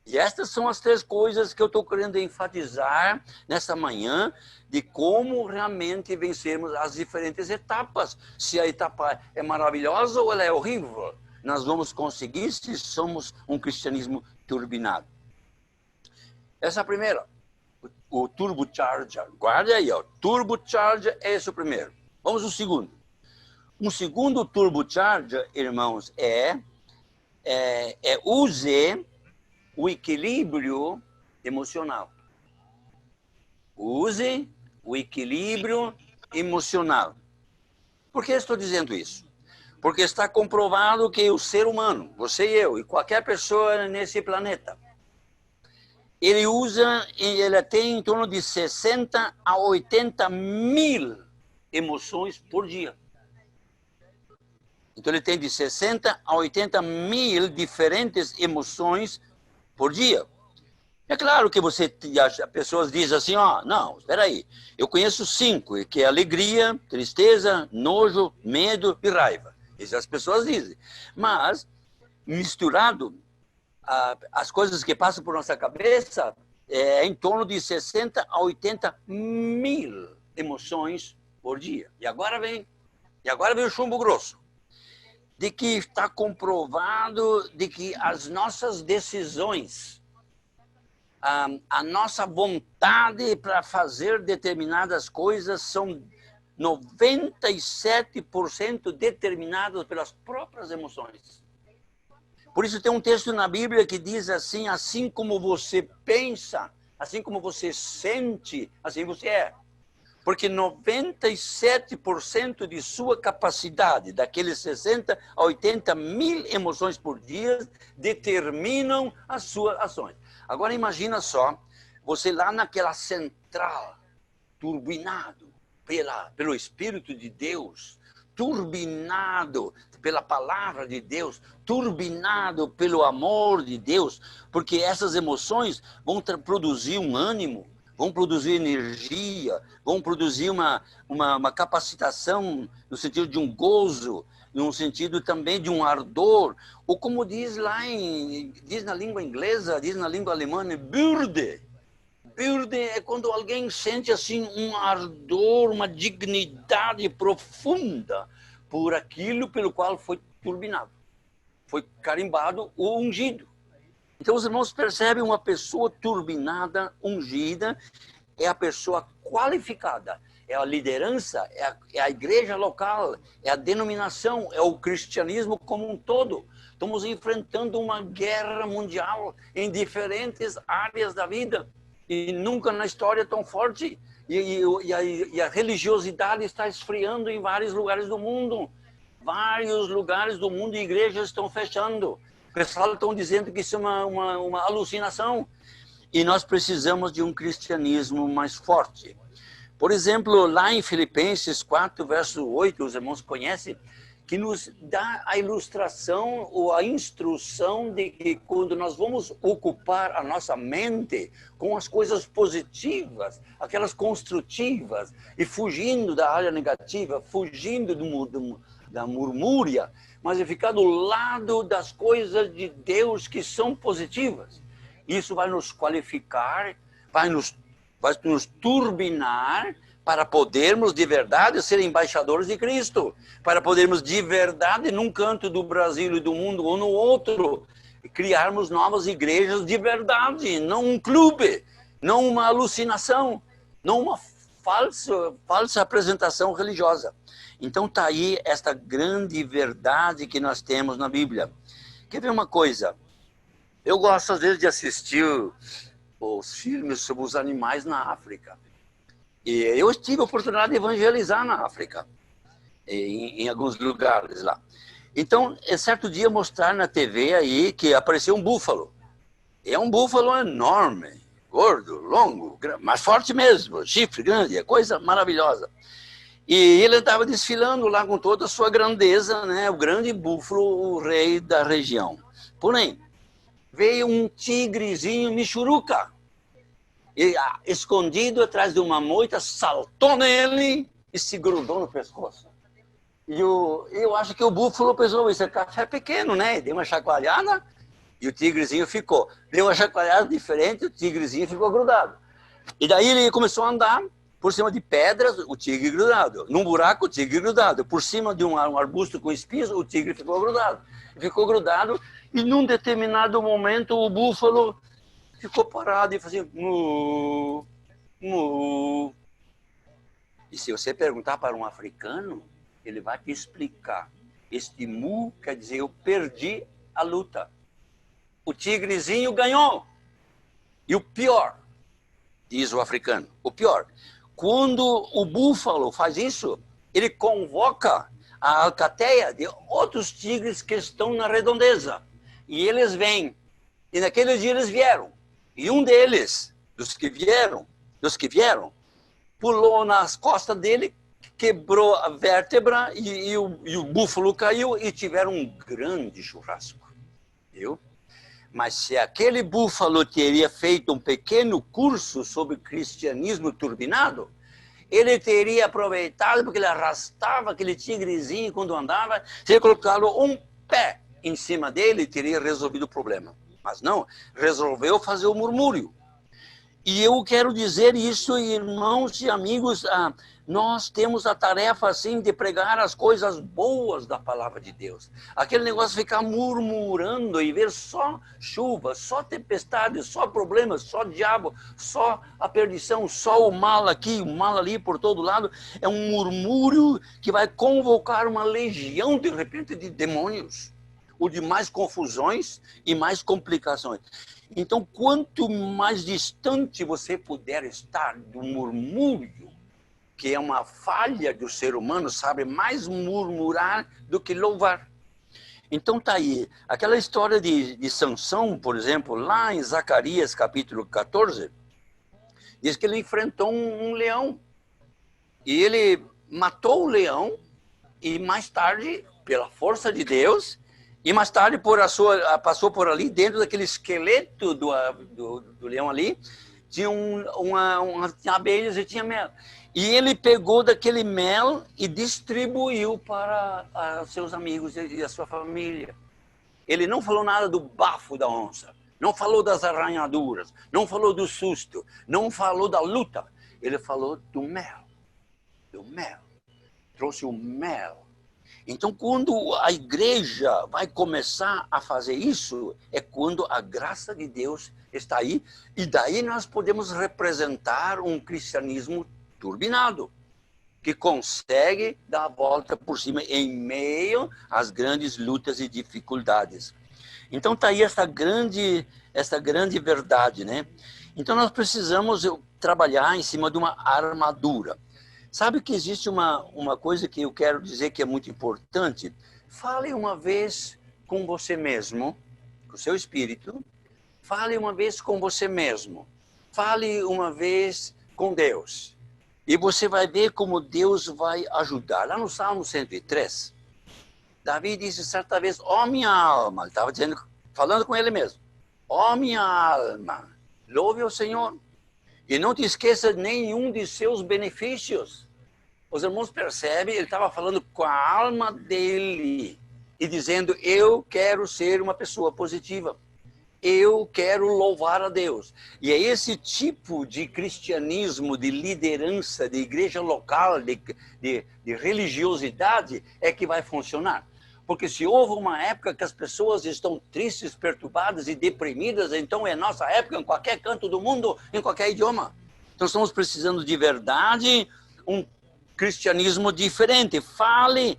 E estas são as três coisas que eu estou querendo enfatizar nessa manhã, de como realmente vencermos as diferentes etapas. Se a etapa é maravilhosa ou ela é horrível, nós vamos conseguir se somos um cristianismo turbinado. Essa é a primeira, o turbocharger. Guarda aí, ó. Turbocharger é esse o primeiro. Vamos ao segundo. Um segundo turbocharger, irmãos, é use o equilíbrio emocional. Use o equilíbrio emocional. Por que estou dizendo isso? Porque está comprovado que o ser humano, você e eu, e qualquer pessoa nesse planeta, ele tem em torno de 60 a 80 mil emoções por dia. Então ele tem de 60 a 80 mil diferentes emoções por dia. É claro que as pessoas dizem assim, não, espera aí, eu conheço 5, que é alegria, tristeza, nojo, medo e raiva. Isso as pessoas dizem. Mas, misturado, as coisas que passam por nossa cabeça é em torno de 60 a 80 mil emoções por dia. E agora vem o chumbo grosso. De que está comprovado de que as nossas decisões, a nossa vontade para fazer determinadas coisas são 97% determinadas pelas próprias emoções. Por isso tem um texto na Bíblia que diz assim, assim como você pensa, assim como você sente, assim você é. Porque 97% de sua capacidade, daqueles 60 a 80 mil emoções por dia, determinam as suas ações. Agora imagina só, você lá naquela central, turbinado pelo Espírito de Deus, turbinado pela palavra de Deus, turbinado pelo amor de Deus, porque essas emoções vão produzir um ânimo, vão produzir energia, vão produzir uma capacitação no sentido de um gozo, no sentido também de um ardor, ou como diz diz na língua inglesa, diz na língua alemã, Würde. Würde é quando alguém sente assim um ardor, uma dignidade profunda por aquilo pelo qual foi turbinado, foi carimbado ou ungido. Então, os irmãos percebem uma pessoa turbinada, ungida, é a pessoa qualificada, é a liderança, é a igreja local, é a denominação, é o cristianismo como um todo. Estamos enfrentando uma guerra mundial em diferentes áreas da vida e nunca na história tão forte. E a religiosidade está esfriando em vários lugares do mundo. Vários lugares do mundo, igrejas estão fechando. O pessoal estão dizendo que isso é uma alucinação. E nós precisamos de um cristianismo mais forte. Por exemplo, lá em Filipenses 4, verso 8, os irmãos conhecem, que nos dá a ilustração ou a instrução de que quando nós vamos ocupar a nossa mente com as coisas positivas, aquelas construtivas, e fugindo da área negativa, fugindo da murmúria, mas é ficar do lado das coisas de Deus que são positivas. Isso vai nos qualificar, vai nos turbinar para podermos de verdade ser embaixadores de Cristo, para podermos de verdade, num canto do Brasil e do mundo ou no outro, criarmos novas igrejas de verdade, não um clube, não uma alucinação, não uma falsa apresentação religiosa. Então está aí esta grande verdade que nós temos na Bíblia. Quer ver uma coisa? Eu gosto às vezes de assistir os filmes sobre os animais na África. E eu tive a oportunidade de evangelizar na África, em alguns lugares lá. Então, certo dia mostrar na TV aí que apareceu um búfalo. É um búfalo enorme, gordo, longo, mas forte mesmo, chifre grande, é coisa maravilhosa. E ele estava desfilando lá com toda a sua grandeza, né? O grande búfalo, o rei da região. Porém, veio um tigrezinho michuruca, e, escondido atrás de uma moita, saltou nele e se grudou no pescoço. E eu acho que o búfalo pensou, isso é café pequeno, né? Deu uma chacoalhada e o tigrezinho ficou. Deu uma chacoalhada diferente, o tigrezinho ficou grudado. E daí ele começou a andar por cima de pedras, o tigre grudado. Num buraco, o tigre grudado. Por cima de um arbusto com espinhos, o tigre ficou grudado. Ficou grudado e num determinado momento o búfalo ficou parado e fazia mu, mu. E se você perguntar para um africano, ele vai te explicar. Este mu quer dizer eu perdi a luta. O tigrezinho ganhou. E o pior, diz o africano, o pior, quando o búfalo faz isso, ele convoca a alcateia de outros tigres que estão na redondeza. E eles vêm. E naquele dia eles vieram. E um deles, dos que vieram, pulou nas costas dele, quebrou a vértebra e o búfalo caiu e tiveram um grande churrasco. Viu? Mas se aquele búfalo teria feito um pequeno curso sobre cristianismo turbinado, ele teria aproveitado, porque ele arrastava aquele tigrezinho quando andava, teria colocado um pé em cima dele e teria resolvido o problema. Mas não, resolveu fazer o murmúrio. E eu quero dizer isso, irmãos e amigos, nós temos a tarefa, assim, de pregar as coisas boas da palavra de Deus. Aquele negócio de ficar murmurando e ver só chuva, só tempestade, só problemas, só diabo, só a perdição, só o mal aqui, o mal ali, por todo lado, é um murmúrio que vai convocar uma legião, de repente, de demônios, ou de mais confusões e mais complicações. Então, quanto mais distante você puder estar do murmúrio, que é uma falha do ser humano, sabe, mais murmurar do que louvar. Então tá aí, aquela história de Sansão, por exemplo, lá em Zacarias capítulo 14, diz que ele enfrentou um leão. E ele matou o leão e mais tarde, pela força de Deus, e mais tarde passou por ali, dentro daquele esqueleto do leão ali, tinha tinha abelhas e tinha mel. E ele pegou daquele mel e distribuiu para seus amigos e a sua família. Ele não falou nada do bafo da onça, não falou das arranhaduras, não falou do susto, não falou da luta. Ele falou do mel, do mel. Trouxe o mel. Então, quando a igreja vai começar a fazer isso, é quando a graça de Deus está aí, e daí nós podemos representar um cristianismo turbinado, que consegue dar a volta por cima em meio às grandes lutas e dificuldades. Então, está aí essa grande verdade, né? Então, nós precisamos trabalhar em cima de uma armadura. Sabe que existe uma coisa que eu quero dizer que é muito importante? Fale uma vez com você mesmo, com o seu espírito. Fale uma vez com você mesmo. Fale uma vez com Deus. E você vai ver como Deus vai ajudar. Lá no Salmo 103, Davi disse certa vez, ó minha alma, ele estava falando com ele mesmo, ó minha alma, louve o Senhor. E não te esqueça de nenhum de seus benefícios. Os irmãos percebem, ele estava falando com a alma dele e dizendo, eu quero ser uma pessoa positiva. Eu quero louvar a Deus. E é esse tipo de cristianismo, de liderança, de igreja local, de religiosidade, é que vai funcionar. Porque se houve uma época que as pessoas estão tristes, perturbadas e deprimidas, então é nossa época em qualquer canto do mundo, em qualquer idioma. Então estamos precisando de verdade, um cristianismo diferente. Fale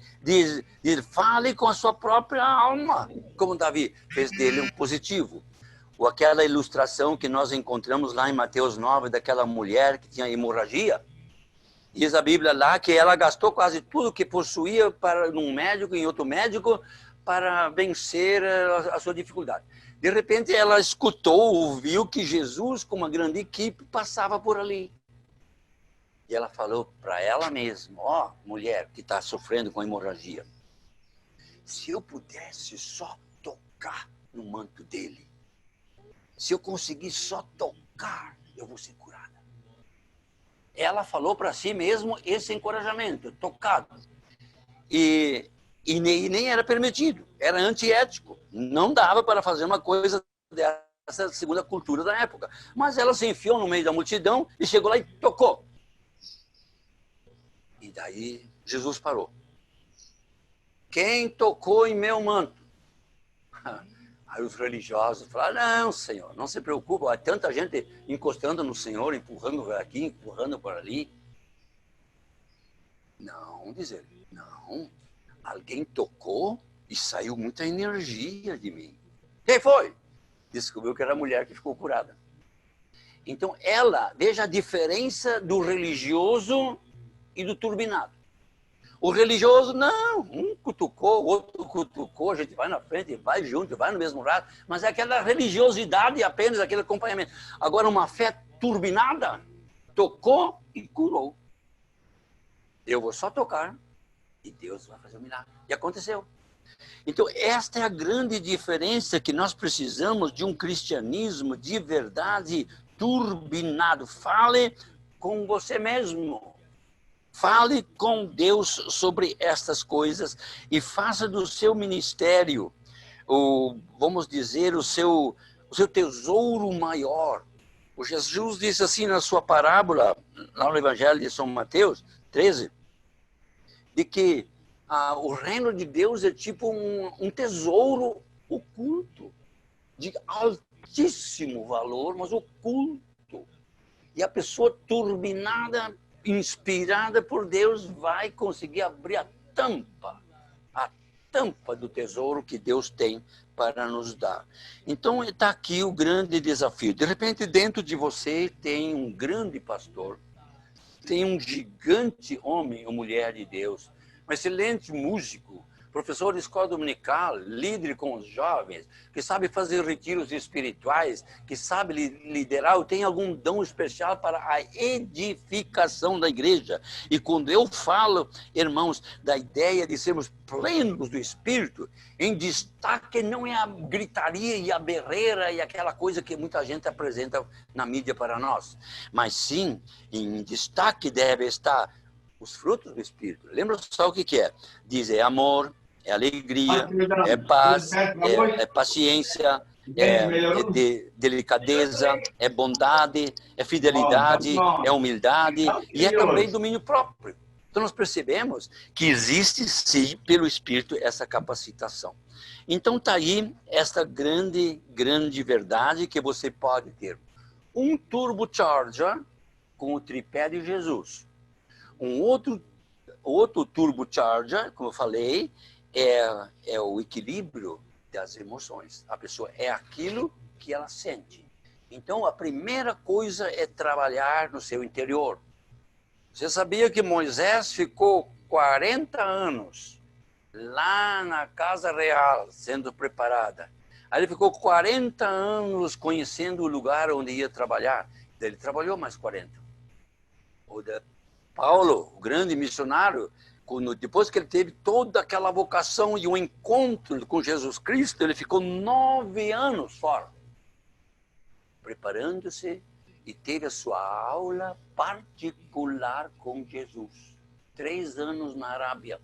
com a sua própria alma, como Davi fez dele um positivo. Ou aquela ilustração que nós encontramos lá em Mateus 9, daquela mulher que tinha hemorragia. Diz a Bíblia lá que ela gastou quase tudo que possuía para um médico e outro médico para vencer a sua dificuldade. De repente ela escutou, ouviu que Jesus, com uma grande equipe, passava por ali. E ela falou para ela mesma, ó, mulher que está sofrendo com hemorragia, se eu pudesse só tocar no manto dele, se eu conseguir só tocar, eu vou ser curada. Ela falou para si mesmo esse encorajamento, tocado. E nem era permitido, era antiético. Não dava para fazer uma coisa dessa segundo a cultura da época. Mas ela se enfiou no meio da multidão e chegou lá e tocou. E daí Jesus parou. Quem tocou em meu manto? Aí os religiosos falaram, não, Senhor, não se preocupe, há tanta gente encostando no Senhor, empurrando aqui, empurrando por ali. Não, diz ele, não. Alguém tocou E saiu muita energia de mim. Quem foi? Descobriu que era a mulher que ficou curada. Então, veja a diferença do religioso e do turbinado. O religioso, não, um cutucou, o outro cutucou, a gente vai na frente, vai junto, vai no mesmo lado, mas é aquela religiosidade apenas, aquele acompanhamento. Agora, uma fé turbinada, tocou e curou. Eu vou só tocar e Deus vai fazer um milagre. E aconteceu. Então, esta é a grande diferença que nós precisamos de um cristianismo de verdade turbinado. Fale com você mesmo. Fale com Deus sobre estas coisas e faça do seu ministério, vamos dizer, o seu tesouro maior. O Jesus disse assim na sua parábola, lá no Evangelho de São Mateus 13, de que o reino de Deus é tipo um tesouro oculto, de altíssimo valor, mas oculto. E a pessoa turbinada, inspirada por Deus, vai conseguir abrir a tampa do tesouro que Deus tem para nos dar. Então, está aqui o grande desafio. De repente, dentro de você tem um grande pastor, tem um gigante homem ou mulher de Deus, um excelente músico, professor de escola dominical, líder com os jovens, que sabe fazer retiros espirituais, que sabe liderar, ou tem algum dom especial para a edificação da igreja. E quando eu falo, irmãos, da ideia de sermos plenos do Espírito, em destaque não é a gritaria e a berreira e aquela coisa que muita gente apresenta na mídia para nós, mas sim, em destaque deve estar os frutos do Espírito. Lembra só o que é? Diz, é amor, é alegria, é paz, é paciência, é delicadeza, é bondade, é fidelidade, é humildade e é também domínio próprio. Então nós percebemos que existe sim pelo Espírito essa capacitação. Então está aí esta grande verdade que você pode ter. Um turbocharger com o tripé de Jesus. Um outro turbocharger, como eu falei, é o equilíbrio das emoções. A pessoa é aquilo que ela sente. Então, a primeira coisa é trabalhar no seu interior. Você sabia que Moisés ficou 40 anos lá na casa real, sendo preparada? Aí ele ficou 40 anos conhecendo o lugar onde ia trabalhar. Ele trabalhou mais 40. Paulo, o grande missionário, depois que ele teve toda aquela vocação e um encontro com Jesus Cristo, ele ficou 9 anos fora, preparando-se, e teve a sua aula particular com Jesus. 3 anos na Arábia.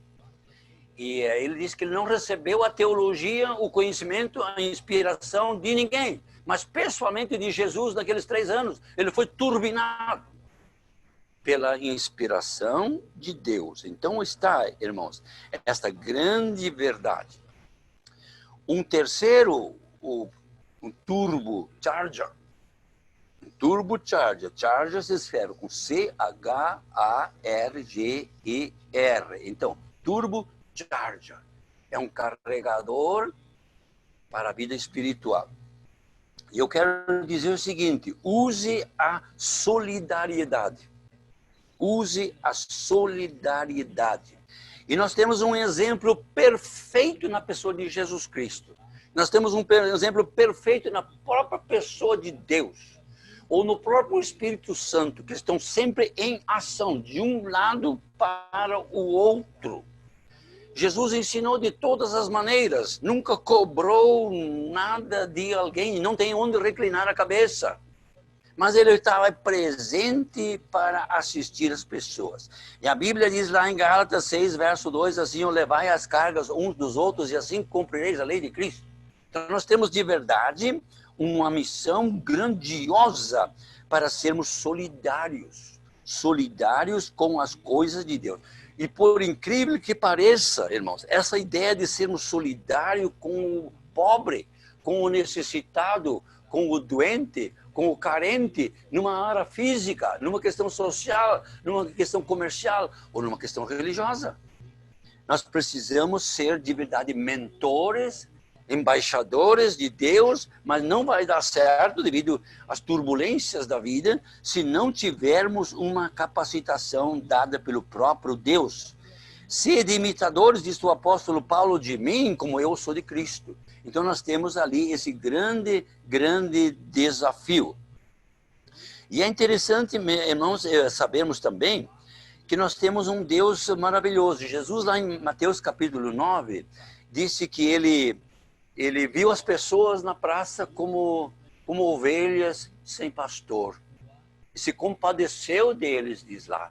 E ele disse que ele não recebeu a teologia, o conhecimento, a inspiração de ninguém, mas pessoalmente de Jesus naqueles 3 anos. Ele foi turbinado pela inspiração de Deus. Então está, irmãos, esta grande verdade. Um terceiro, um turbocharger. Um turbocharger. Charger se escreve com C-H-A-R-G-E-R. Então, turbocharger é um carregador para a vida espiritual. E eu quero dizer o seguinte: use a solidariedade. Use a solidariedade. E nós temos um exemplo perfeito na pessoa de Jesus Cristo. Nós temos um exemplo perfeito na própria pessoa de Deus. Ou no próprio Espírito Santo, que estão sempre em ação, de um lado para o outro. Jesus ensinou de todas as maneiras, nunca cobrou nada de alguém, não tem onde reclinar a cabeça. Mas ele estava presente para assistir as pessoas. E a Bíblia diz lá em Gálatas 6, verso 2, assim, levai as cargas uns dos outros e assim cumprireis a lei de Cristo. Então nós temos de verdade uma missão grandiosa para sermos solidários. Solidários com as coisas de Deus. E por incrível que pareça, irmãos, essa ideia de sermos solidários com o pobre, com o necessitado, com o doente, com o carente, numa área física, numa questão social, numa questão comercial ou numa questão religiosa. Nós precisamos ser de verdade mentores, embaixadores de Deus, mas não vai dar certo devido às turbulências da vida se não tivermos uma capacitação dada pelo próprio Deus. Sede imitadores, diz o apóstolo Paulo, de mim, como eu sou de Cristo. Então nós temos ali esse grande desafio. E é interessante, irmãos, sabermos também que nós temos um Deus maravilhoso. Jesus, lá em Mateus capítulo 9, disse que ele viu as pessoas na praça como ovelhas sem pastor. E se compadeceu deles, diz lá.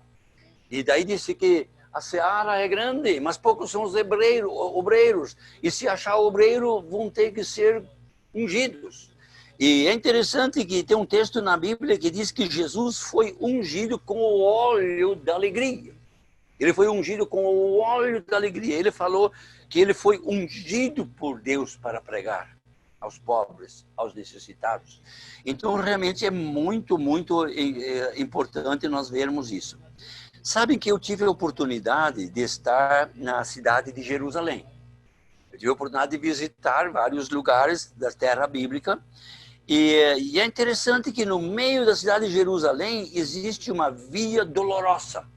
E daí disse que a seara é grande, mas poucos são os obreiros. E se achar obreiro, vão ter que ser ungidos. E é interessante que tem um texto na Bíblia que diz que Jesus foi ungido com o óleo da alegria. Ele foi ungido com o óleo da alegria. Ele falou que ele foi ungido por Deus para pregar aos pobres, aos necessitados. Então, realmente é muito importante nós vermos isso. Sabem que eu tive a oportunidade de estar na cidade de Jerusalém. Eu tive a oportunidade de visitar vários lugares da terra bíblica. E é interessante que no meio da cidade de Jerusalém existe uma via dolorosa.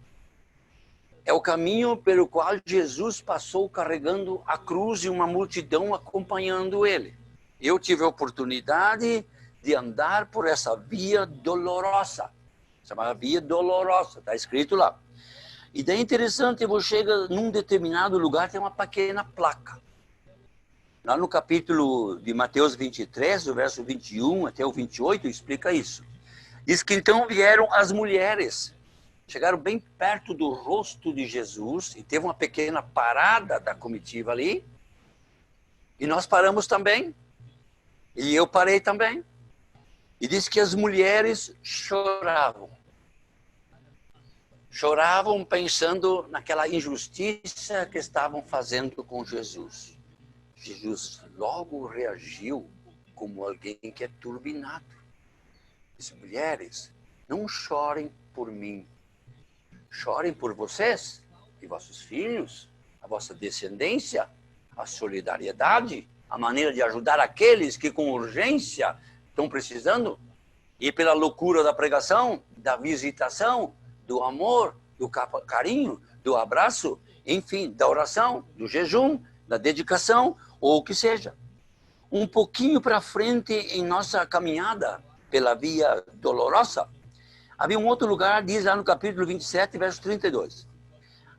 É o caminho pelo qual Jesus passou carregando a cruz e uma multidão acompanhando ele. Eu tive a oportunidade de andar por essa via dolorosa. Chamada via dolorosa, está escrito lá. E daí é interessante, você chega num determinado lugar, tem uma pequena placa. Lá no capítulo de Mateus 23, do verso 21 até o 28, explica isso. Diz que então vieram as mulheres, chegaram bem perto do rosto de Jesus, e teve uma pequena parada da comitiva ali, e nós paramos também, e eu parei também. E diz que as mulheres choravam. Choravam pensando naquela injustiça que estavam fazendo com Jesus. Jesus logo reagiu como alguém que é turbinado. Disse: mulheres, não chorem por mim. Chorem por vocês e vossos filhos, a vossa descendência, a solidariedade, a maneira de ajudar aqueles que com urgência estão precisando. E pela loucura da pregação, da visitação, do amor, do carinho, do abraço, enfim, da oração, do jejum, da dedicação, ou o que seja. Um pouquinho para frente em nossa caminhada pela via dolorosa, havia um outro lugar, diz lá no capítulo 27, verso 32.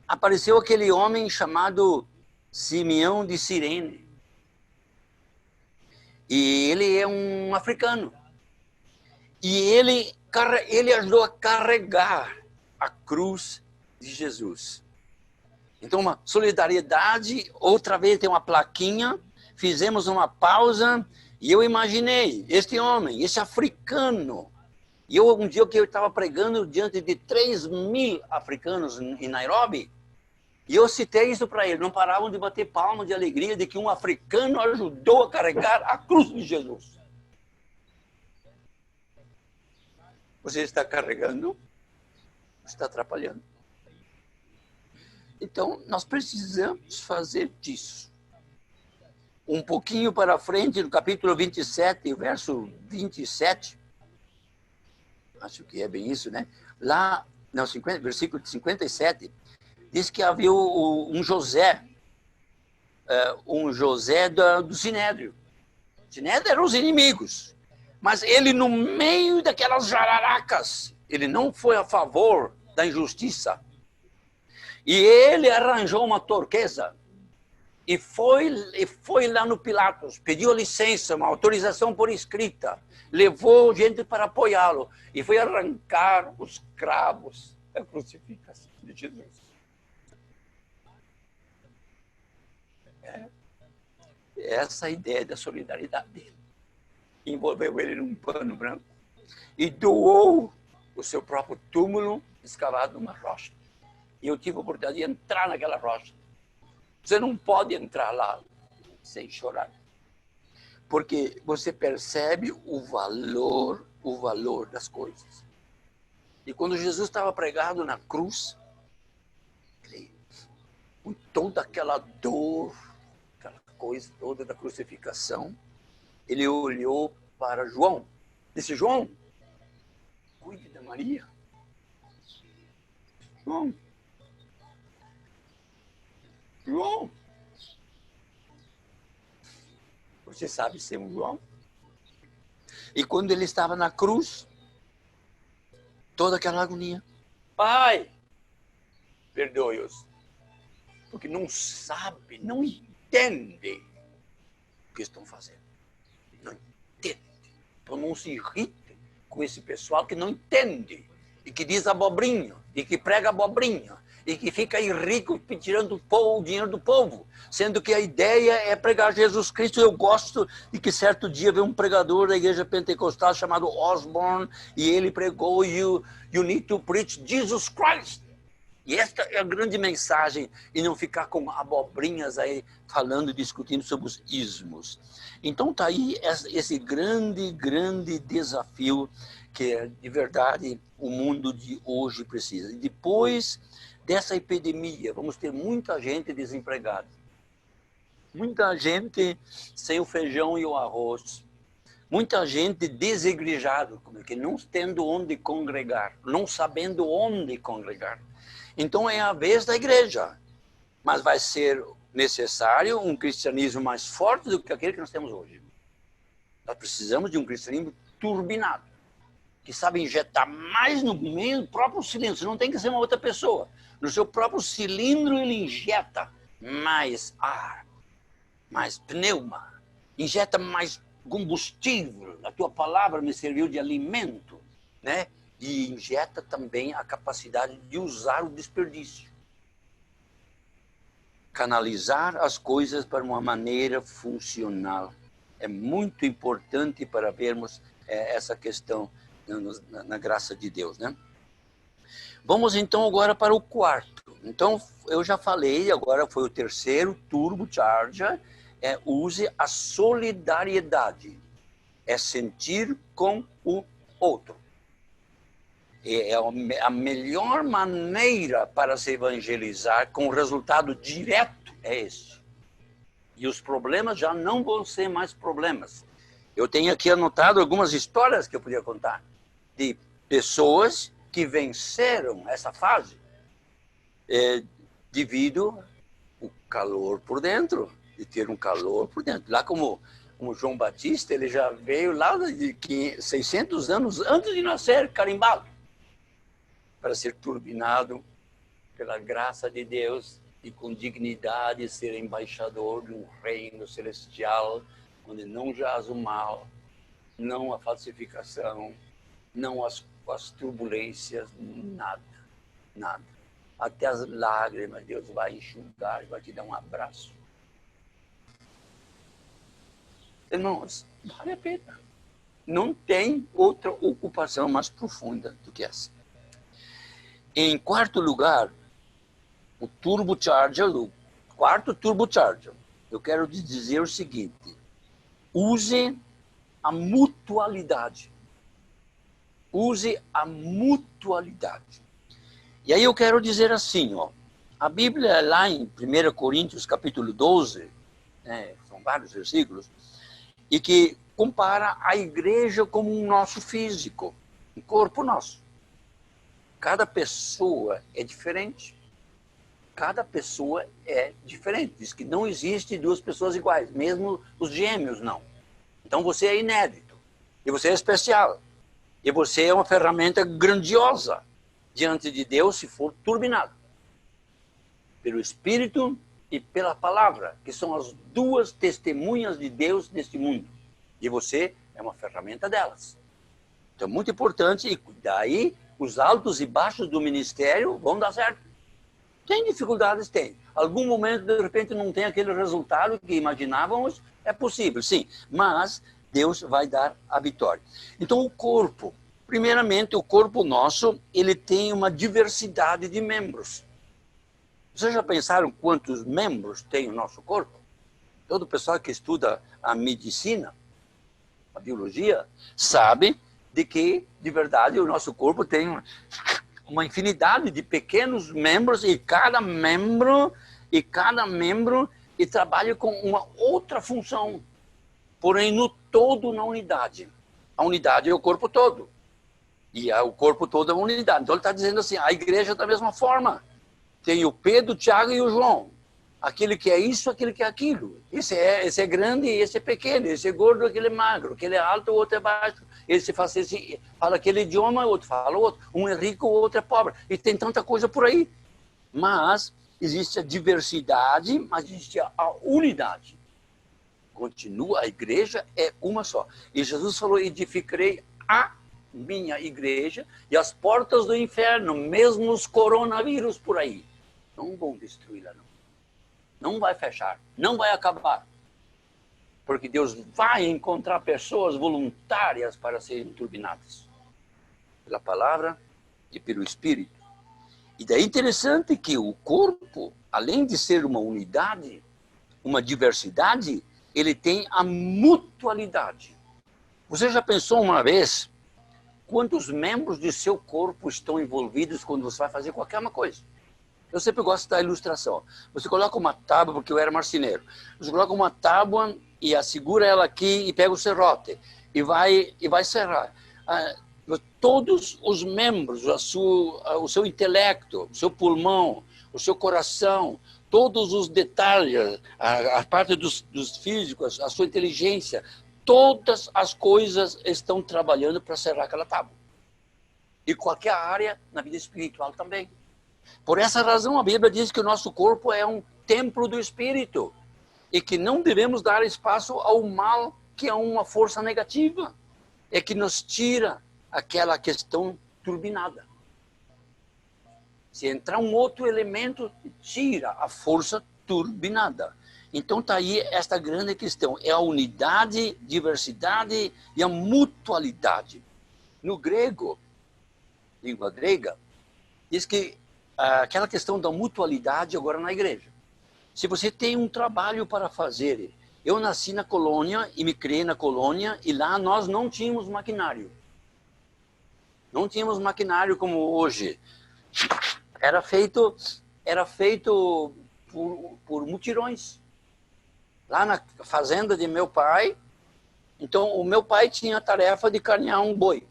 Apareceu aquele homem chamado Simeão de Cirene. E ele é um africano. E ele ajudou a carregar a cruz de Jesus. Então, uma solidariedade, outra vez tem uma plaquinha, fizemos uma pausa, e eu imaginei este homem, esse africano. E um dia que eu estava pregando diante de 3.000 africanos em Nairobi, e eu citei isso para ele, não paravam de bater palmas de alegria de que um africano ajudou a carregar a cruz de Jesus. Você está carregando, está atrapalhando. Então, nós precisamos fazer disso. Um pouquinho para frente, no capítulo 27, verso 27, acho que é bem isso, né? Lá, no versículo 57, diz que havia um José do Sinédrio. O Sinédrio eram os inimigos, mas ele, no meio daquelas jararacas, ele não foi a favor da injustiça. E ele arranjou uma turquesa e foi lá no Pilatos, pediu licença, uma autorização por escrita, levou gente para apoiá-lo e foi arrancar os cravos da crucificação de Jesus. Essa ideia da solidariedade envolveu ele num pano branco e doou o seu próprio túmulo escavado numa rocha. E eu tive a oportunidade de entrar naquela rocha. Você não pode entrar lá sem chorar. Porque você percebe o valor das coisas. E quando Jesus estava pregado na cruz, toda aquela dor, aquela coisa toda da crucificação, ele olhou para João. Disse: João, cuide da Maria. João, você sabe ser um João? E quando ele estava na cruz, toda aquela agonia: Pai, perdoe-os, porque não sabe, não entende o que estão fazendo. Não entende. Então não se irrite com esse pessoal que não entende, e que diz abobrinha, e que prega abobrinha, e que fica aí rico tirando o dinheiro do povo, sendo que a ideia é pregar Jesus Cristo. Eu gosto de que certo dia veio um pregador da igreja pentecostal chamado Osborne, e ele pregou: you need to preach Jesus Christ. E esta é a grande mensagem, e não ficar com abobrinhas aí falando, discutindo sobre os ismos. Então está aí esse grande desafio que, de verdade, o mundo de hoje precisa. E depois dessa epidemia, vamos ter muita gente desempregada, muita gente sem o feijão e o arroz, muita gente desigrejada, que não tendo onde congregar, não sabendo onde congregar. Então é a vez da igreja, mas vai ser necessário um cristianismo mais forte do que aquele que nós temos hoje. Nós precisamos de um cristianismo turbinado, que sabe injetar mais no meio do próprio cilindro. Não tem que ser uma outra pessoa. No seu próprio cilindro ele injeta mais ar, mais pneuma, injeta mais combustível. A tua palavra me serviu de alimento, né? E injeta também a capacidade de usar o desperdício. Canalizar as coisas para uma maneira funcional. É muito importante para vermos essa questão na graça de Deus, né? Vamos então agora para o quarto. Então, eu já falei, agora foi o terceiro, turbocharger, use a solidariedade. É sentir com o outro. É a melhor maneira para se evangelizar com resultado direto é esse. E os problemas já não vão ser mais problemas. Eu tenho aqui anotado algumas histórias que eu podia contar de pessoas que venceram essa fase devido ao calor por dentro, de ter um calor por dentro. Lá como João Batista, ele já veio lá de 600 anos antes de nascer, carimbado, para ser turbinado pela graça de Deus e com dignidade ser embaixador de um reino celestial, onde não jaz o mal, não a falsificação, não as turbulências, nada. Até as lágrimas Deus vai enxugar, vai te dar um abraço. Irmãos, vale a pena. Não tem outra ocupação mais profunda do que essa. Em quarto lugar, o turbocharger, o quarto turbocharger, eu quero dizer o seguinte: use a mutualidade. Use a mutualidade. E aí eu quero dizer assim, a Bíblia lá em 1 Coríntios capítulo 12, são vários versículos, e que compara a igreja como um nosso físico, um corpo nosso. Cada pessoa é diferente. Cada pessoa é diferente. Diz que não existe duas pessoas iguais, mesmo os gêmeos não. Então você é inédito, e você é especial, e você é uma ferramenta grandiosa diante de Deus se for turbinado pelo Espírito e pela palavra, que são as duas testemunhas de Deus neste mundo. E você é uma ferramenta delas. Então é muito importante, e daí os altos e baixos do ministério vão dar certo. Tem dificuldades? Tem. Algum momento, de repente, não tem aquele resultado que imaginávamos, é possível, sim. Mas Deus vai dar a vitória. Então o corpo, primeiramente o corpo nosso, ele tem uma diversidade de membros. Vocês já pensaram quantos membros tem o nosso corpo? Todo o pessoal que estuda a medicina, a biologia, sabe de que, de verdade, o nosso corpo tem uma infinidade de pequenos membros, e cada membro E cada membro e trabalha com uma outra função, porém no todo na unidade. A unidade é o corpo todo. E o corpo todo é uma unidade. Então ele está dizendo assim, a igreja da mesma forma. Tem o Pedro, o Tiago e o João. Aquele que é isso, aquele que é aquilo. Esse é grande e esse é pequeno. Esse é gordo, aquele é magro. Aquele é alto, o outro é baixo. Esse fala aquele idioma, o outro fala o outro. Um é rico, o outro é pobre. E tem tanta coisa por aí. Mas existe a diversidade, mas existe a unidade. Continua, a igreja é uma só. E Jesus falou, edificarei a minha igreja e as portas do inferno, mesmo os coronavírus por aí, não vão destruí-la, não. Não vai fechar, não vai acabar. Porque Deus vai encontrar pessoas voluntárias para serem turbinadas. Pela palavra e pelo Espírito. E daí é interessante que o corpo, além de ser uma unidade, uma diversidade, ele tem a mutualidade. Você já pensou uma vez quantos membros de seu corpo estão envolvidos quando você vai fazer qualquer uma coisa? Eu sempre gosto da ilustração. Você coloca uma tábua, porque eu era marceneiro. Você coloca uma tábua e segura ela aqui e pega o serrote e vai serrar. Todos os membros, o seu intelecto, o seu pulmão, o seu coração, todos os detalhes, a parte dos físicos, a sua inteligência, todas as coisas estão trabalhando para serrar aquela tábua. E qualquer área na vida espiritual também. Por essa razão, a Bíblia diz que o nosso corpo é um templo do Espírito e que não devemos dar espaço ao mal, que é uma força negativa, é que nos tira aquela questão turbinada. Se entrar um outro elemento, tira a força turbinada. Então está aí esta grande questão, é a unidade, diversidade e a mutualidade. No grego, língua grega, diz que aquela questão da mutualidade agora na igreja. Se você tem um trabalho para fazer, eu nasci na colônia e me criei na colônia e lá nós não tínhamos maquinário. Não tínhamos maquinário como hoje. Era feito por mutirões. Lá na fazenda de meu pai, então o meu pai tinha a tarefa de carnear um boi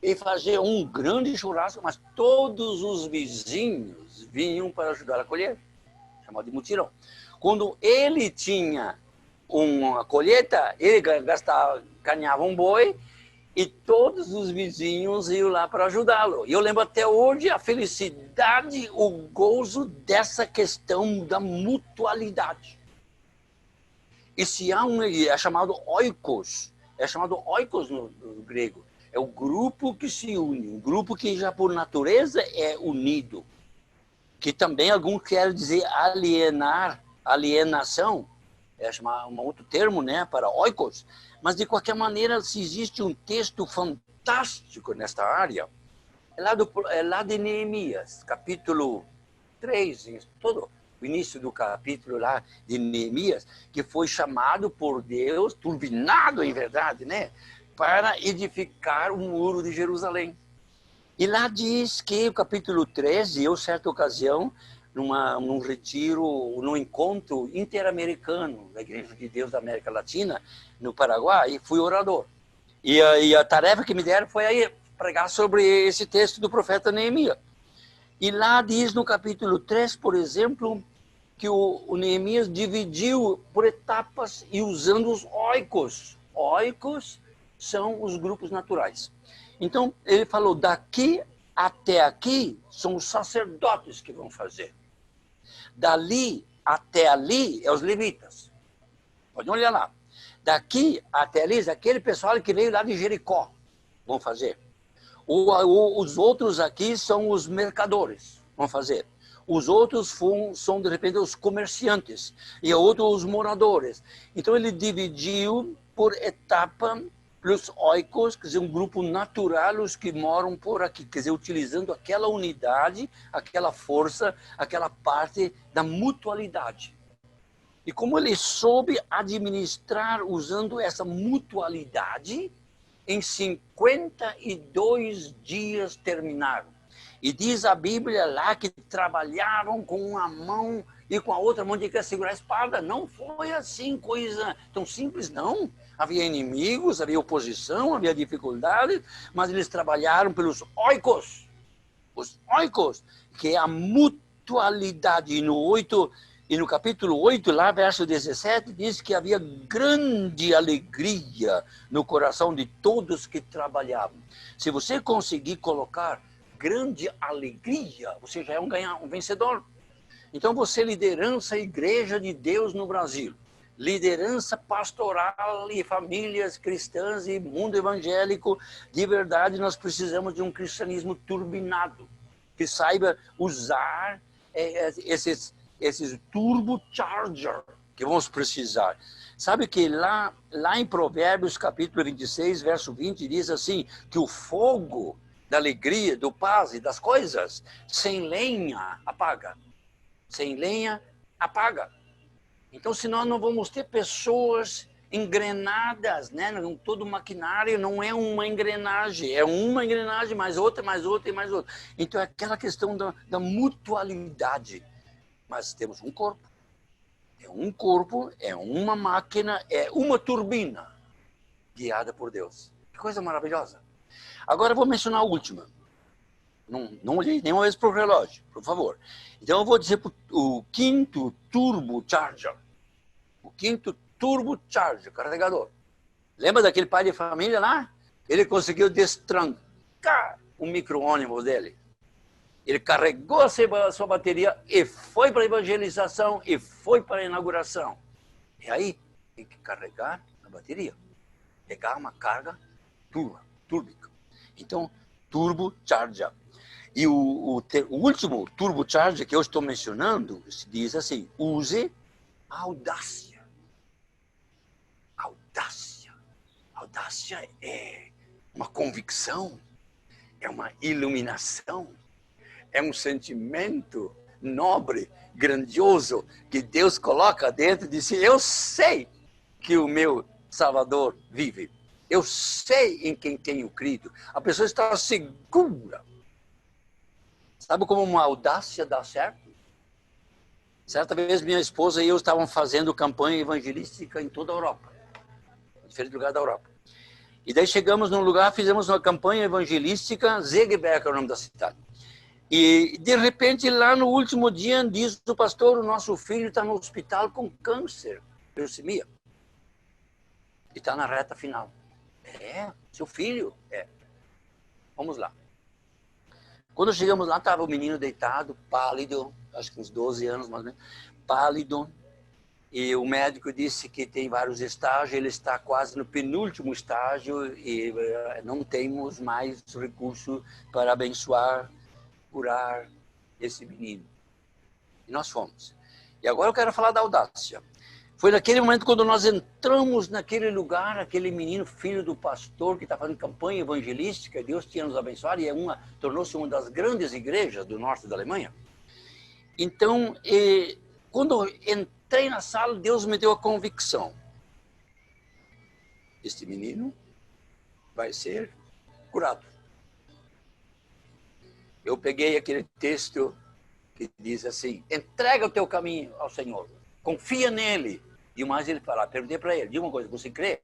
e fazer um grande churrasco, mas todos os vizinhos vinham para ajudar a colher, chamado de mutirão. Quando ele tinha uma colheita, ele carneava um boi e todos os vizinhos iam lá para ajudá-lo. E eu lembro até hoje a felicidade, o gozo dessa questão da mutualidade. Esse é chamado oikos, no grego. É o grupo que se une, um grupo que já por natureza é unido. Que também alguns querem dizer alienação, é chamar um outro termo, né, para oikos. Mas de qualquer maneira, se existe um texto fantástico nesta área, é lá de Neemias, capítulo 3, todo o início do capítulo lá de Neemias, que foi chamado por Deus, turbinado em verdade, né, para edificar o muro de Jerusalém. E lá diz que o capítulo 13, eu, certa ocasião, num retiro, num encontro interamericano da Igreja de Deus da América Latina, no Paraguai, fui orador. E a tarefa que me deram foi aí pregar sobre esse texto do profeta Neemias. E lá diz no capítulo 3, por exemplo, que o Neemias dividiu por etapas e usando os oikos. Oikos são os grupos naturais. Então, ele falou, daqui até aqui são os sacerdotes que vão fazer. Dali até ali é os levitas. Pode olhar lá. Daqui até ali, aquele pessoal que veio lá de Jericó vão fazer. Os outros aqui são os mercadores, vão fazer. Os outros são, de repente, os comerciantes. E outros, os moradores. Então, ele dividiu por etapa plus oikos, quer dizer, um grupo natural, os que moram por aqui, quer dizer, utilizando aquela unidade, aquela força, aquela parte da mutualidade. E como ele soube administrar usando essa mutualidade, em 52 dias terminaram. E diz a Bíblia lá que trabalharam com uma mão e com a outra mão tinha que segurar a espada. Não foi assim, coisa tão simples, não. Havia inimigos, havia oposição, havia dificuldades, mas eles trabalharam pelos oikos, os oikos, que é a mutualidade. E no capítulo 8, lá, verso 17, diz que havia grande alegria no coração de todos que trabalhavam. Se você conseguir colocar grande alegria, você já é um vencedor. Então, você liderança a Igreja de Deus no Brasil, liderança pastoral e famílias cristãs e mundo evangélico, de verdade, nós precisamos de um cristianismo turbinado, que saiba usar esses turbocharger que vamos precisar. Sabe que lá em Provérbios, capítulo 26, verso 20, diz assim, que o fogo da alegria, do paz e das coisas, sem lenha apaga. Sem lenha apaga. Então, senão não vamos ter pessoas engrenadas, né? Todo maquinário não é uma engrenagem, é uma engrenagem, mais outra, mais outra e mais outra. Então, é aquela questão da mutualidade. Mas temos um corpo. É um corpo, é uma máquina, é uma turbina guiada por Deus. Que coisa maravilhosa. Agora eu vou mencionar a última. Não olhei nenhuma vez para o relógio, por favor. Então eu vou dizer o quinto turbocharger. O quinto turbocharger, carregador. Lembra daquele pai de família lá? Ele conseguiu destrancar o micro-ônibus dele. Ele carregou a sua bateria e foi para a evangelização e foi para a inauguração. E aí tem que carregar a bateria. Pegar uma carga túrbica. Então, turbocharger. E o último turbocharger que eu estou mencionando diz assim, use a audácia. Audácia. Audácia é uma convicção, é uma iluminação, é um sentimento nobre, grandioso, que Deus coloca dentro de si. Eu sei que o meu Salvador vive. Eu sei em quem tenho crido. A pessoa está segura. Sabe como uma audácia dá certo? Certa vez minha esposa e eu estavam fazendo campanha evangelística em toda a Europa. Em diferentes lugares da Europa. E daí chegamos num lugar, fizemos uma campanha evangelística, Segeberg é o nome da cidade. E, de repente, lá no último dia, diz o pastor, o nosso filho está no hospital com câncer, leucemia. E está na reta final. É, seu filho? É. Vamos lá. Quando chegamos lá, estava o menino deitado, pálido, acho que uns 12 anos, mais ou menos, pálido. E o médico disse que tem vários estágios, ele está quase no penúltimo estágio e não temos mais recurso para abençoar, curar esse menino. E nós fomos. E agora eu quero falar da audácia. Foi naquele momento quando nós entramos naquele lugar, aquele menino, filho do pastor, que está fazendo campanha evangelística, Deus tinha nos abençoado, e tornou-se uma das grandes igrejas do norte da Alemanha. Então, quando eu entrei na sala, Deus me deu a convicção. Este menino vai ser curado. Eu peguei aquele texto que diz assim, entrega o teu caminho ao Senhor, confia nele. E o mais ele fala, perguntei para ele, diga uma coisa, você crê?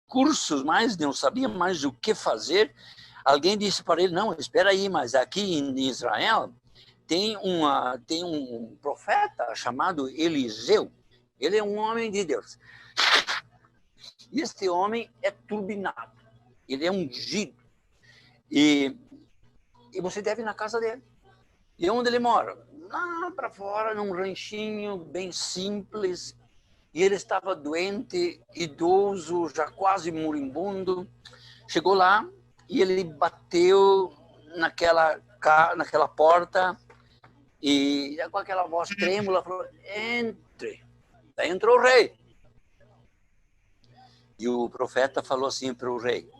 Cursos mais, não sabia mais o que fazer. Alguém disse para ele, não, espera aí, mas aqui em Israel tem um profeta chamado Eliseu. Ele é um homem de Deus. E este homem é turbinado. Ele é ungido. E você deve ir na casa dele. E onde ele mora? lá para fora, num ranchinho bem simples. E ele estava doente, idoso, já quase moribundo. Chegou lá e ele bateu naquela porta e com aquela voz trêmula falou: entre. Daí entrou o rei. E o profeta falou assim para o rei: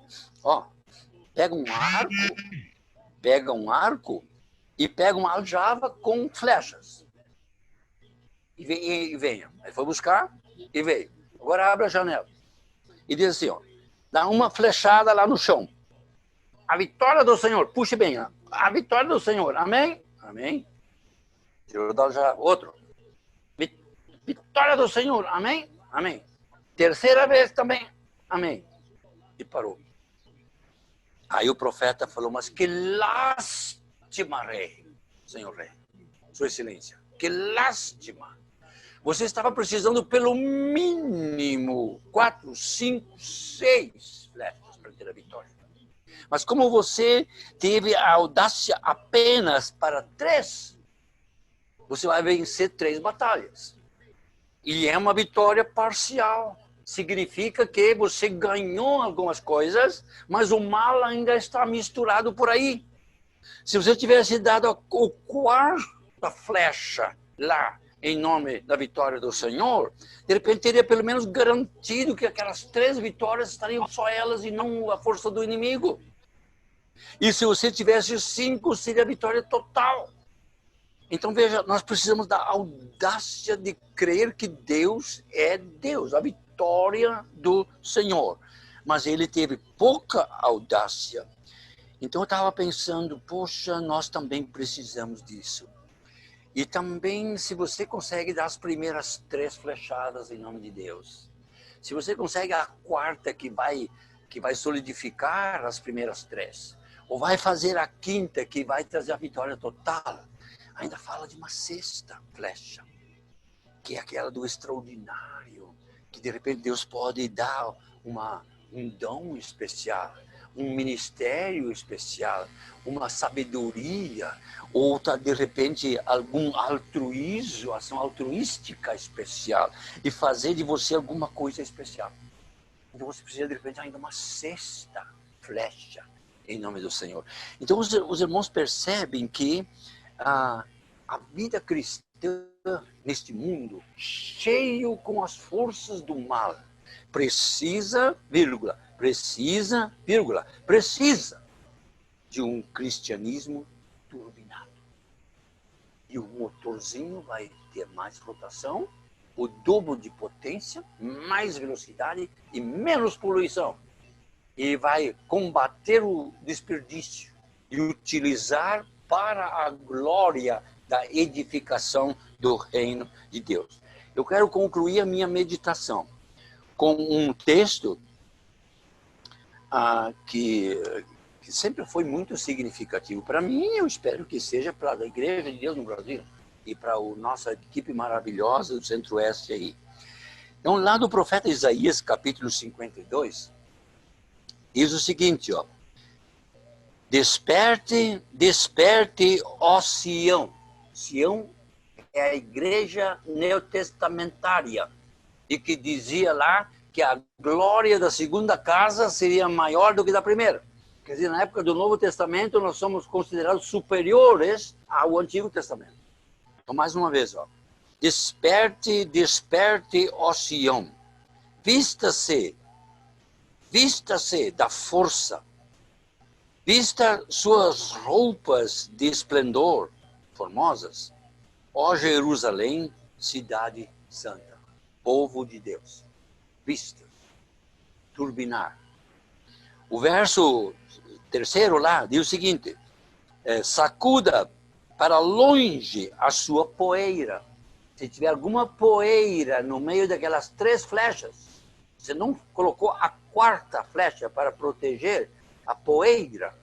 ó, pega um arco e pega uma aljava com flechas. E venha. Ele foi buscar e veio. Agora abre a janela. E diz assim, ó, dá uma flechada lá no chão. A vitória do Senhor, puxe bem, ó. A vitória do Senhor, amém? Amém. Tirou da aljava. Outro. Vitória do Senhor, amém? Amém. Terceira vez também, amém. E parou. Aí o profeta falou: mas que lástima, rei, senhor rei, sua excelência, que lástima. Você estava precisando pelo mínimo 4, 5, 6 flechas para ter a vitória. Mas como você teve a audácia apenas para 3, você vai vencer 3 batalhas. E é uma vitória parcial. Significa que você ganhou algumas coisas, mas o mal ainda está misturado por aí. Se você tivesse dado a quarta flecha lá, em nome da vitória do Senhor, de repente teria pelo menos garantido que aquelas 3 vitórias estariam só elas e não a força do inimigo. E se você tivesse 5, seria a vitória total. Então, veja, nós precisamos da audácia de crer que Deus é Deus, a vitória do Senhor. Mas ele teve pouca audácia. Então, eu estava pensando, poxa, nós também precisamos disso. E também, se você consegue dar as primeiras 3 flechadas em nome de Deus, se você consegue a quarta que vai solidificar as primeiras 3, ou vai fazer a quinta que vai trazer a vitória total, ainda fala de uma 6ª flecha, que é aquela do extraordinário, que de repente Deus pode dar um dom especial, um ministério especial, uma sabedoria, ou de repente algum altruísmo, ação altruística especial, e fazer de você alguma coisa especial. Então você precisa de repente ainda uma 6ª flecha em nome do Senhor. Então os irmãos percebem que a vida cristã neste mundo cheio com as forças do mal precisa de um cristianismo turbinado. E o motorzinho vai ter mais rotação, o dobro de potência, mais velocidade e menos poluição. E vai combater o desperdício e utilizar para a glória da edificação do reino de Deus. Eu quero concluir a minha meditação com um texto que sempre foi muito significativo para mim, eu espero que seja para a Igreja de Deus no Brasil e para a nossa equipe maravilhosa do Centro-Oeste aí. Então, lá do profeta Isaías, capítulo 52, diz o seguinte, ó: Desperte, desperte, ó Sião. Sião é a igreja neotestamentária, e que dizia lá que a glória da segunda casa seria maior do que da primeira. Quer dizer, na época do Novo Testamento, nós somos considerados superiores ao Antigo Testamento. Então, mais uma vez, ó: Desperte, desperte, ó Sião. Vista-se da força. Vista suas roupas de esplendor formosas, ó Jerusalém, cidade santa, povo de Deus. Vista, turbinar. O verso 3 lá diz o seguinte: sacuda para longe a sua poeira. Se tiver alguma poeira no meio daquelas 3 flechas, você não colocou a 4ª flecha para proteger a poeira.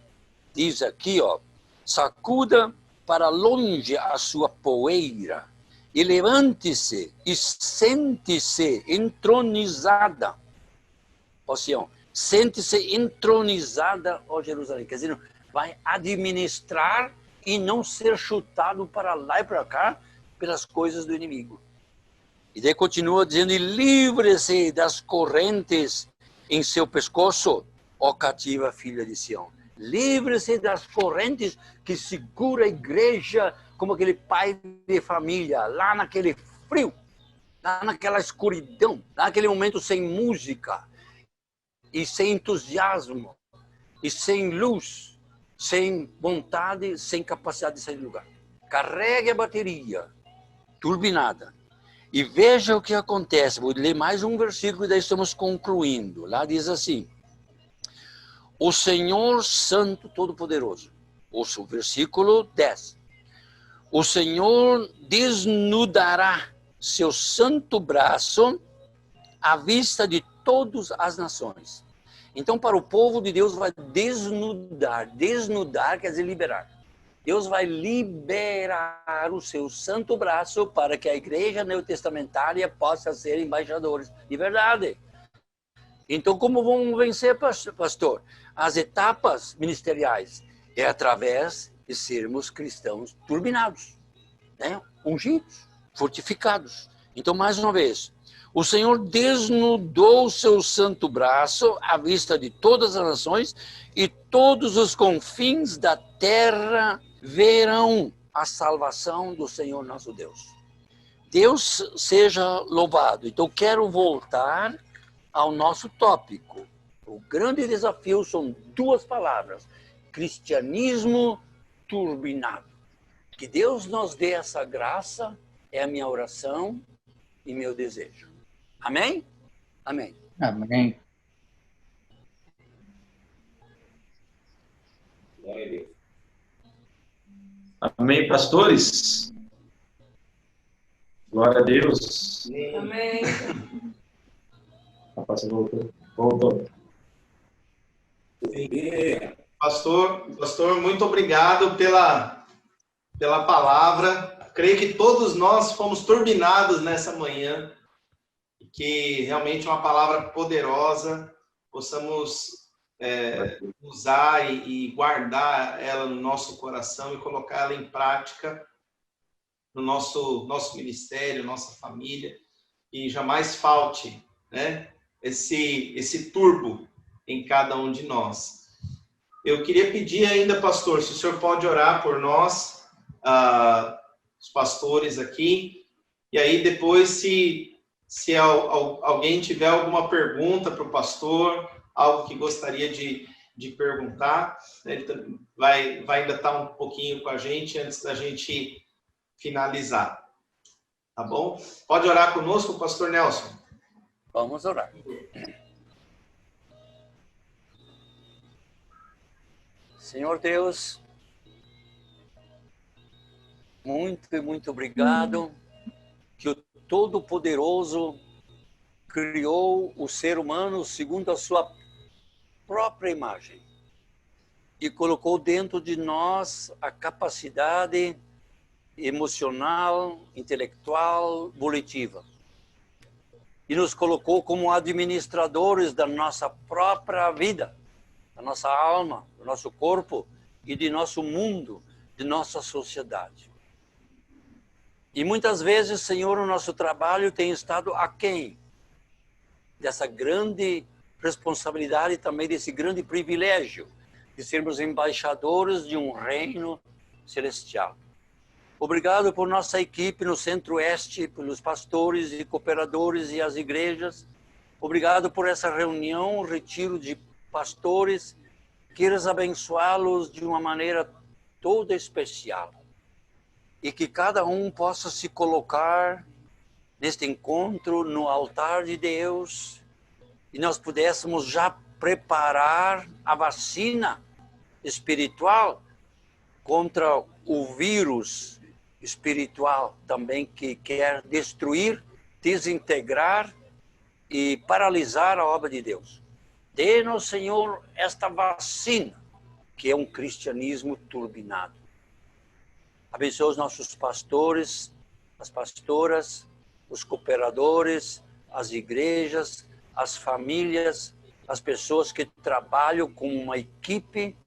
Diz aqui, ó: sacuda para longe a sua poeira e levante-se e sente-se entronizada. Ó Sião, sente-se entronizada, ó Jerusalém. Quer dizer, vai administrar e não ser chutado para lá e para cá pelas coisas do inimigo. E daí continua dizendo, e livre-se das correntes em seu pescoço, ó cativa filha de Sião. Livre-se das correntes que segura a igreja como aquele pai de família, lá naquele frio, lá naquela escuridão, naquele momento sem música, e sem entusiasmo, e sem luz, sem vontade, sem capacidade de sair do lugar. Carregue a bateria, turbinada, e veja o que acontece. Vou ler mais um versículo e daí estamos concluindo. Lá diz assim, o Senhor Santo Todo-Poderoso, ouça o versículo 10. O Senhor desnudará seu santo braço à vista de todas as nações. Então, para o povo de Deus vai desnudar. Desnudar quer dizer liberar. Deus vai liberar o seu santo braço para que a igreja neotestamentária possa ser embaixadores de verdade. Então, como vamos vencer, pastor? As etapas ministeriais é através de sermos cristãos turbinados, né? Ungidos, fortificados. Então, mais uma vez, o Senhor desnudou o seu santo braço à vista de todas as nações e todos os confins da terra verão a salvação do Senhor nosso Deus. Deus seja louvado. Então, quero voltar ao nosso tópico. O grande desafio são duas palavras: cristianismo turbinado. Que Deus nos dê essa graça, é a minha oração e meu desejo. Amém? Amém. Amém. Glória a Deus. Amém, pastores? Glória a Deus. Amém. Rapaz, voltou. Pastor, muito obrigado pela palavra. Creio que todos nós fomos turbinados nessa manhã, que realmente é uma palavra poderosa, possamos usar e guardar ela no nosso coração e colocar ela em prática no nosso ministério, nossa família, e jamais falte, né, esse turbo em cada um de nós. Eu queria pedir ainda, pastor, se o senhor pode orar por nós, os pastores aqui, e aí depois, se alguém tiver alguma pergunta para o pastor, algo que gostaria de perguntar, né, ele vai ainda estar um pouquinho com a gente antes da gente finalizar. Tá bom? Pode orar conosco, pastor Nelson? Vamos orar. Senhor Deus, muito obrigado que o Todo-Poderoso criou o ser humano segundo a sua própria imagem e colocou dentro de nós a capacidade emocional, intelectual, volitiva. E nos colocou como administradores da nossa própria vida, da nossa alma, do nosso corpo e de nosso mundo, de nossa sociedade. E muitas vezes, Senhor, o nosso trabalho tem estado aquém dessa grande responsabilidade e também desse grande privilégio de sermos embaixadores de um reino celestial. Obrigado por nossa equipe no Centro-Oeste, pelos pastores e cooperadores e as igrejas. Obrigado por essa reunião, retiro de pastores. Queiras abençoá-los de uma maneira toda especial. E que cada um possa se colocar neste encontro no altar de Deus e nós pudéssemos já preparar a vacina espiritual contra o vírus espiritual também que quer destruir, desintegrar e paralisar a obra de Deus. Dê-nos, Senhor, esta vacina, que é um cristianismo turbinado. Abençoe os nossos pastores, as pastoras, os cooperadores, as igrejas, as famílias, as pessoas que trabalham com uma equipe,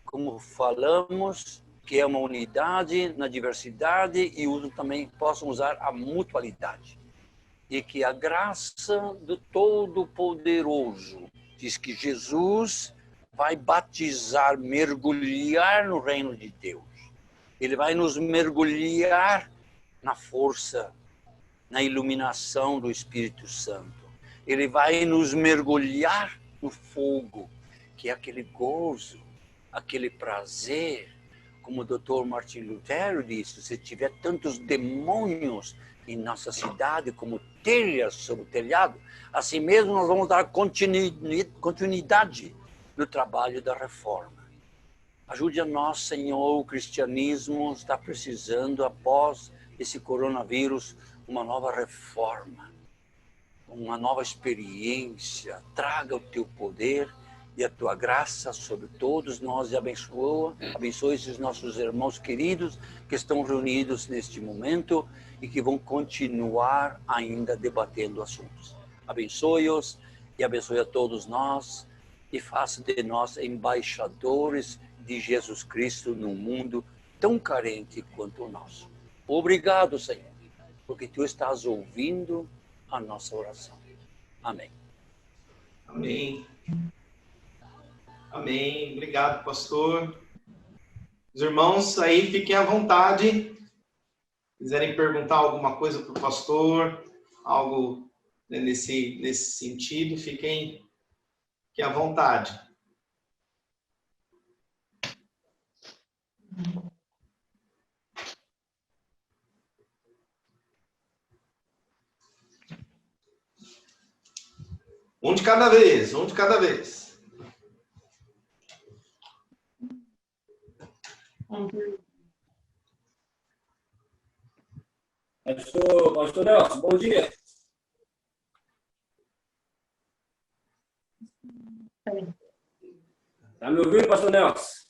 como falamos, que é uma unidade na diversidade e também possam usar a mutualidade. E que a graça do Todo-Poderoso diz que Jesus vai batizar, mergulhar no reino de Deus. Ele vai nos mergulhar na força, na iluminação do Espírito Santo. Ele vai nos mergulhar no fogo, que é aquele gozo, aquele prazer. Como o Dr. Martin Lutero disse, se tiver tantos demônios em nossa cidade como telhas sobre o telhado, assim mesmo nós vamos dar continuidade no trabalho da reforma. Ajude a nós, Senhor, o cristianismo está precisando, após esse coronavírus, uma nova reforma, uma nova experiência. Traga o teu poder e a tua graça sobre todos nós e abençoe esses nossos irmãos queridos que estão reunidos neste momento e que vão continuar ainda debatendo assuntos. Abençoe-os e abençoe a todos nós e faça de nós embaixadores de Jesus Cristo num mundo tão carente quanto o nosso. Obrigado, Senhor, porque Tu estás ouvindo a nossa oração. Amém. Amém. Amém. Obrigado, pastor. Os irmãos aí, fiquem à vontade. Se quiserem perguntar alguma coisa para o pastor, algo, né, nesse sentido, fiquem à vontade. Um de cada vez, um de cada vez. Pastor Nelson, bom dia. Está me ouvindo, pastor Nelson?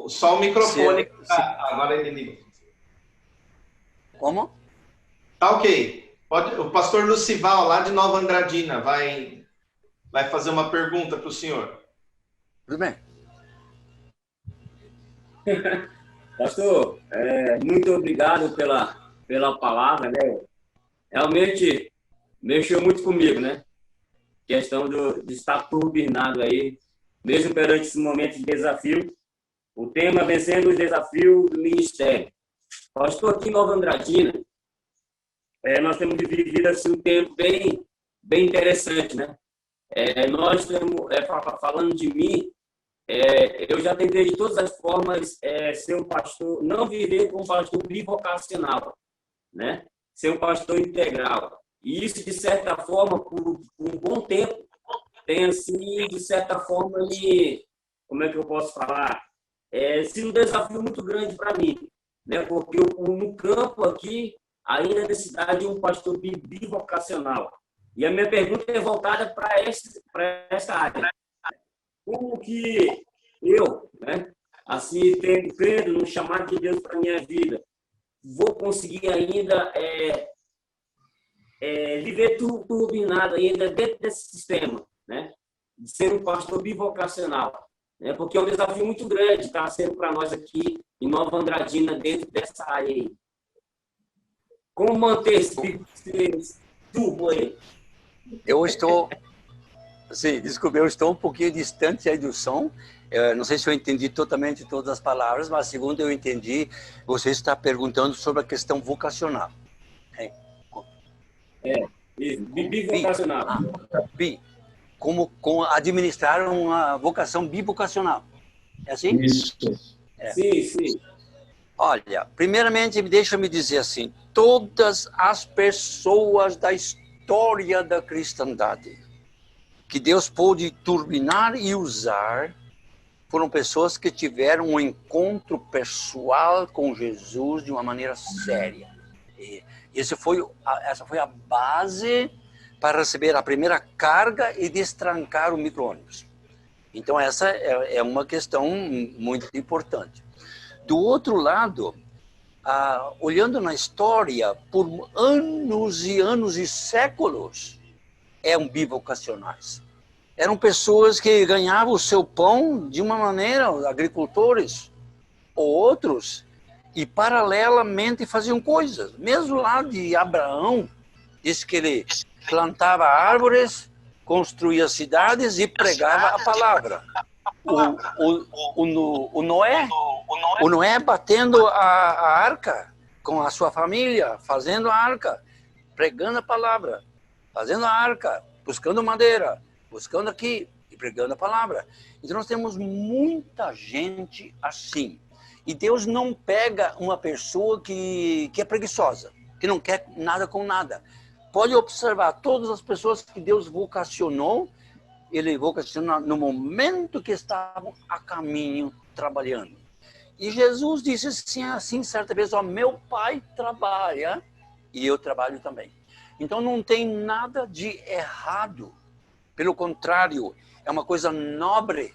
Só o microfone. Agora ele liga. Como? Tá ok. O pastor Lucival, lá de Nova Andradina, vai fazer uma pergunta para o senhor. Tudo bem. Pastor, muito obrigado pela palavra, né? Realmente mexeu muito comigo, né? Questão de estar turbinado aí, mesmo perante esse momento de desafio. O tema vencendo os desafios do ministério. Pastor, aqui em Nova Andradina, nós temos vivido assim, um tempo bem interessante, né? Nós temos, falando de mim, eu já tentei de todas as formas ser um pastor, não viver como um pastor bivocacional, né? Ser um pastor integral. E isso, de certa forma, por um bom tempo, tem, assim, de certa forma, como é que eu posso falar? Sido um desafio muito grande para mim, né? Porque no campo aqui, ainda é necessidade de um pastor bivocacional. E a minha pergunta é voltada para essa área. Como que eu, né, assim, crendo no chamado de Deus para a minha vida, vou conseguir ainda viver turbinado ainda dentro desse sistema, né? De ser um pastor bivocacional, né? Porque é um desafio muito grande estar sendo para nós aqui em Nova Andradina, dentro dessa área aí. Como manter esse tubo aí? Eu estou um pouquinho distante aí do som. Não sei se eu entendi totalmente todas as palavras, mas segundo eu entendi, você está perguntando sobre a questão vocacional. Bivocacional. Como administrar uma vocação bivocacional. É assim? Isso. Sim. Olha, primeiramente, deixa-me dizer assim, todas as pessoas da história da cristandade que Deus pôde turbinar e usar foram pessoas que tiveram um encontro pessoal com Jesus de uma maneira séria. E essa foi a base para receber a primeira carga e destrancar o micro-ônibus. Então, essa é uma questão muito importante. Do outro lado, olhando na história, por anos e anos e séculos, eram bivocacionais. Eram pessoas que ganhavam o seu pão de uma maneira, agricultores ou outros, e paralelamente faziam coisas. Mesmo lá de Abraão, diz que ele plantava árvores, construía cidades e pregava a palavra. O Noé batendo a arca com a sua família, fazendo a arca, pregando a palavra, fazendo a arca, buscando madeira, buscando aqui e pregando a palavra. Então nós temos muita gente assim. E Deus não pega uma pessoa que é preguiçosa, que não quer nada com nada. Pode observar, todas as pessoas que Deus vocacionou, Ele vocacionou no momento que estavam a caminho, trabalhando. E Jesus disse assim certa vez, ó, meu Pai trabalha e eu trabalho também. Então não tem nada de errado. Pelo contrário, é uma coisa nobre.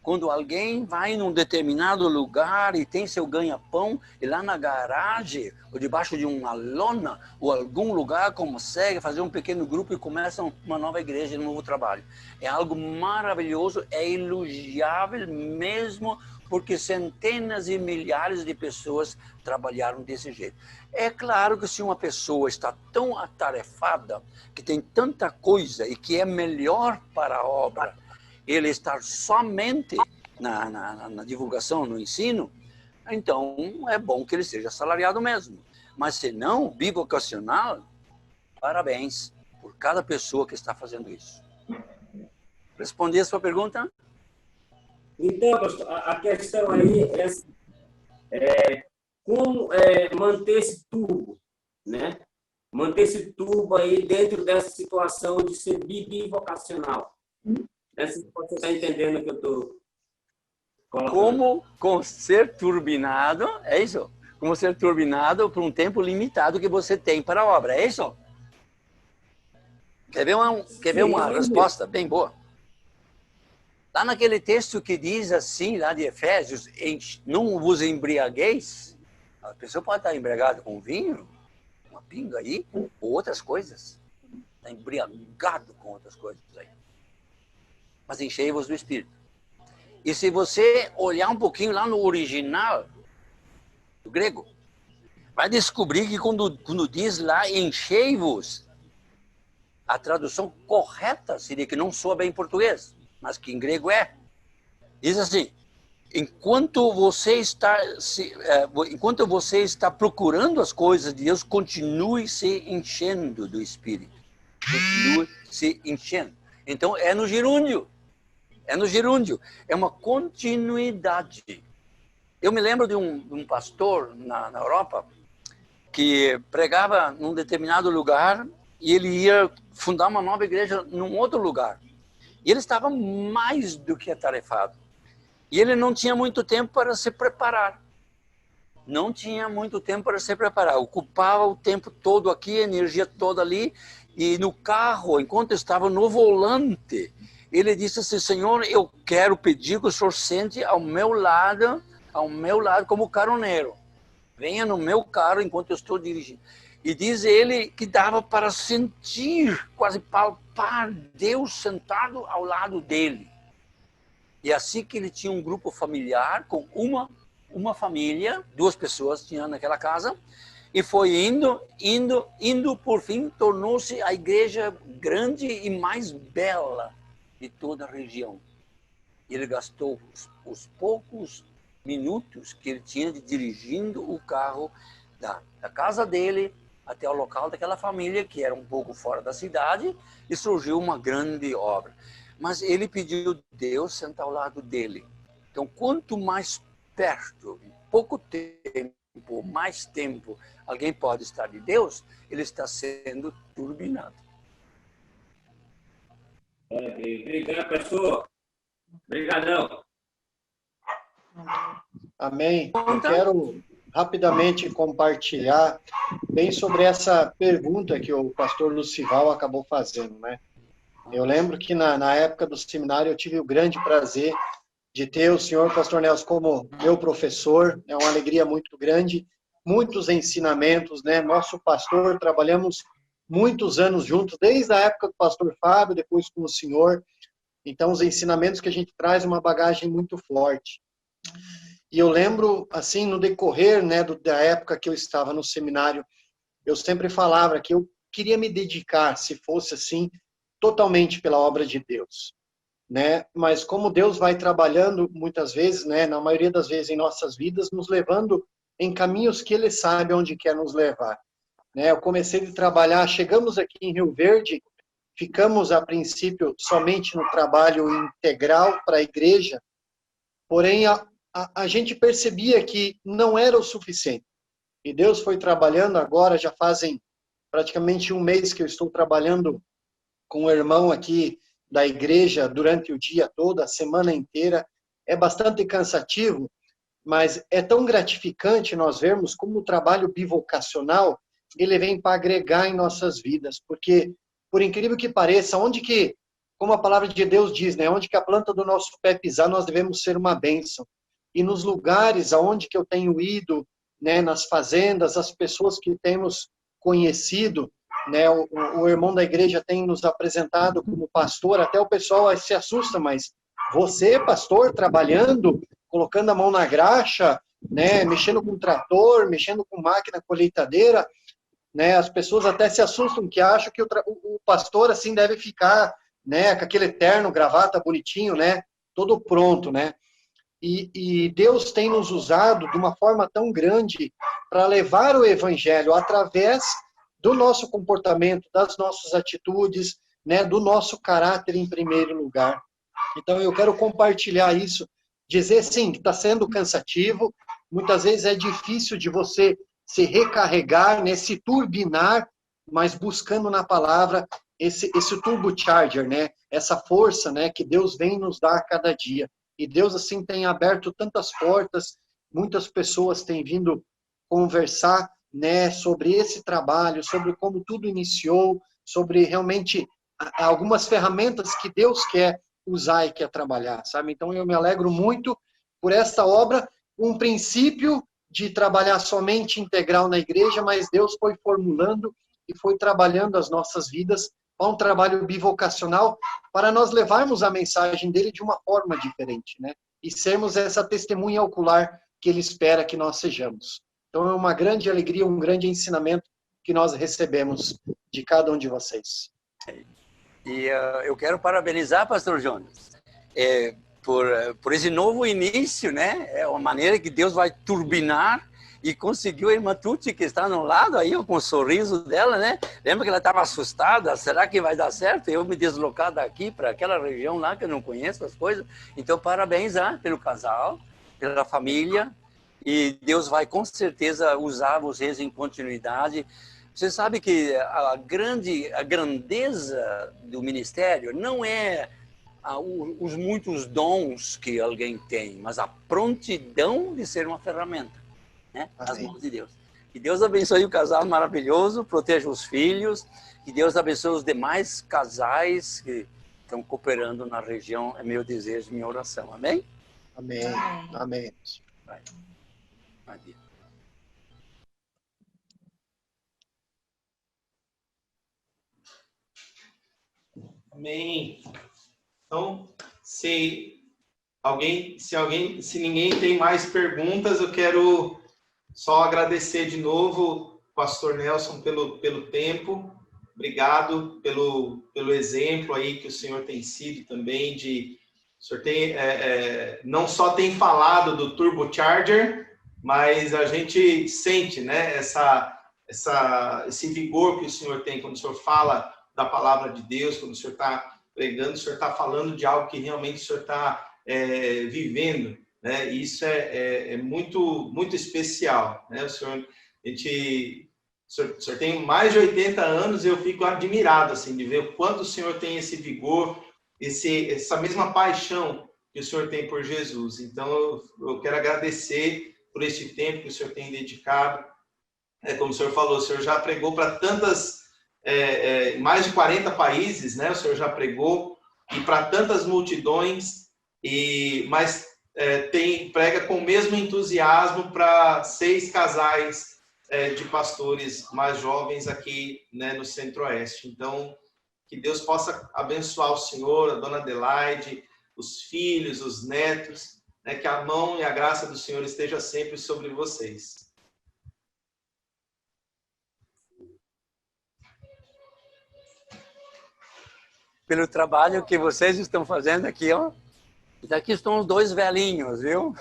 Quando alguém vai num determinado lugar e tem seu ganha-pão, e lá na garagem, ou debaixo de uma lona, ou algum lugar, consegue fazer um pequeno grupo e começa uma nova igreja, um novo trabalho. É algo maravilhoso, é elogiável mesmo, porque centenas e milhares de pessoas trabalharam desse jeito. É claro que se uma pessoa está tão atarefada, que tem tanta coisa e que é melhor para a obra, ele estar somente na divulgação, no ensino, então é bom que ele seja assalariado mesmo. Mas se não, bivocacional, parabéns por cada pessoa que está fazendo isso. Respondi a sua pergunta? Então, pastor, a questão aí é como manter esse turbo, né? Manter esse turbo aí dentro dessa situação de ser bivocacional. Você está entendendo o que eu estou colocando? Como com ser turbinado, é isso? Como ser turbinado por um tempo limitado que você tem para a obra, é isso? Quer ver uma resposta bem boa? Lá naquele texto que diz assim, lá de Efésios, não vos embriagueis, a pessoa pode estar embriagada com vinho, uma pinga aí, ou outras coisas. Está embriagado com outras coisas aí. Mas enchei-vos do Espírito. E se você olhar um pouquinho lá no original do grego, vai descobrir que quando diz lá enchei-vos, a tradução correta seria que não soa bem em português, mas que em grego é. Diz assim, enquanto você está procurando as coisas de Deus, continue se enchendo do Espírito. Continue se enchendo. Então é no gerúndio. É no gerúndio, é uma continuidade. Eu me lembro de um pastor na Europa que pregava num determinado lugar e ele ia fundar uma nova igreja num outro lugar. E ele estava mais do que atarefado. E ele não tinha muito tempo para se preparar. Não tinha muito tempo para se preparar. Ocupava o tempo todo aqui, a energia toda ali. E no carro, enquanto estava no volante, ele disse assim, Senhor, eu quero pedir que o Senhor sente ao meu lado como caroneiro. Venha no meu carro enquanto eu estou dirigindo. E diz ele que dava para sentir, quase palpar Deus sentado ao lado dele. E assim que ele tinha um grupo familiar com uma família, 2 pessoas tinha naquela casa, e foi indo, por fim, tornou-se a igreja grande e mais bela de toda a região. Ele gastou os poucos minutos que ele tinha dirigindo o carro da casa dele até o local daquela família, que era um pouco fora da cidade, e surgiu uma grande obra. Mas ele pediu Deus sentar ao lado dele. Então, quanto mais perto, em pouco tempo, mais tempo, alguém pode estar de Deus, ele está sendo turbinado. Obrigado, pastor. Obrigadão. Amém. Eu quero rapidamente compartilhar bem sobre essa pergunta que o pastor Lucival acabou fazendo, né? Eu lembro que na época do seminário eu tive o grande prazer de ter o senhor pastor Nelson como meu professor. É uma alegria muito grande, muitos ensinamentos, né? Nosso pastor, trabalhamos muitos anos juntos, desde a época do pastor Fábio, depois com o senhor. Então, os ensinamentos que a gente traz é uma bagagem muito forte. E eu lembro, assim, no decorrer, né, da época que eu estava no seminário, eu sempre falava que eu queria me dedicar, se fosse assim, totalmente pela obra de Deus, né? Mas como Deus vai trabalhando muitas vezes, né, na maioria das vezes em nossas vidas, nos levando em caminhos que Ele sabe onde quer nos levar, né? Eu comecei a trabalhar, chegamos aqui em Rio Verde, ficamos a princípio somente no trabalho integral para a igreja, porém a gente percebia que não era o suficiente. E Deus foi trabalhando agora, já fazem praticamente um mês que eu estou trabalhando com o irmão aqui da igreja durante o dia todo, a semana inteira. É bastante cansativo, mas é tão gratificante nós vermos como o trabalho bivocacional, ele vem para agregar em nossas vidas, porque, por incrível que pareça, onde que, como a palavra de Deus diz, né, onde que a planta do nosso pé pisar, nós devemos ser uma bênção. E nos lugares aonde que eu tenho ido, né, nas fazendas, as pessoas que temos conhecido, né, o irmão da igreja tem nos apresentado como pastor, até o pessoal se assusta, mas você, pastor, trabalhando, colocando a mão na graxa, né, mexendo com trator, mexendo com máquina colheitadeira, né, as pessoas até se assustam, que acham que o pastor assim deve ficar, né, com aquele terno, gravata bonitinho, né, todo pronto, né. E Deus tem nos usado de uma forma tão grande para levar o evangelho através do nosso comportamento, das nossas atitudes, né, do nosso caráter em primeiro lugar. Então eu quero compartilhar isso, dizer sim, que está sendo cansativo, muitas vezes é difícil de você se recarregar, né, se turbinar, mas buscando na palavra esse turbocharger, né, essa força, né, que Deus vem nos dar a cada dia. E Deus, assim, tem aberto tantas portas, muitas pessoas têm vindo conversar, né, sobre esse trabalho, sobre como tudo iniciou, sobre realmente algumas ferramentas que Deus quer usar e quer trabalhar, sabe? Então, eu me alegro muito por esta obra, um princípio de trabalhar somente integral na igreja, mas Deus foi formulando e foi trabalhando as nossas vidas para um trabalho bivocacional, para nós levarmos a mensagem dele de uma forma diferente, né? E sermos essa testemunha ocular que ele espera que nós sejamos. Então é uma grande alegria, um grande ensinamento que nós recebemos de cada um de vocês. E eu quero parabenizar, pastor Jonas, por esse novo início, né? É uma maneira que Deus vai turbinar e conseguiu a irmã Tuti, que está no lado aí, com o sorriso dela, né? Lembra que ela estava assustada? Será que vai dar certo? Eu me deslocar daqui para aquela região lá que eu não conheço as coisas. Então, parabéns pelo casal, pela família. E Deus vai com certeza usar vocês em continuidade. Você sabe que a grandeza do ministério não é os muitos dons que alguém tem, mas a prontidão de ser uma ferramenta. Né? As mãos de Deus. Que Deus abençoe o casal maravilhoso, proteja os filhos, que Deus abençoe os demais casais que estão cooperando na região, é meu desejo, minha oração. Amém? Amém. Amém. Vai. Amém. Então, se ninguém tem mais perguntas, eu quero só agradecer de novo, pastor Nelson, pelo tempo. Obrigado pelo exemplo aí que o senhor tem sido também o senhor tem, não só tem falado do turbocharger, mas a gente sente, né, esse vigor que o senhor tem quando o senhor fala da palavra de Deus, quando o senhor está pregando, o senhor está falando de algo que realmente o senhor está vivendo, né? E isso é muito, muito especial, né? O senhor tem mais de 80 anos e eu fico admirado assim, de ver o quanto o senhor tem esse vigor, essa mesma paixão que o senhor tem por Jesus. Então, eu quero agradecer por esse tempo que o senhor tem dedicado. Como o senhor falou, o senhor já pregou para mais de 40 países, né? O senhor já pregou e para tantas multidões, mas prega com o mesmo entusiasmo para 6 casais de pastores mais jovens aqui, né, no Centro-Oeste. Então, Que Deus possa abençoar o senhor, a dona Adelaide, os filhos, os netos, né? Que a mão e a graça do Senhor esteja sempre sobre vocês. Pelo trabalho que vocês estão fazendo aqui, ó. Daqui estão os dois velhinhos, viu?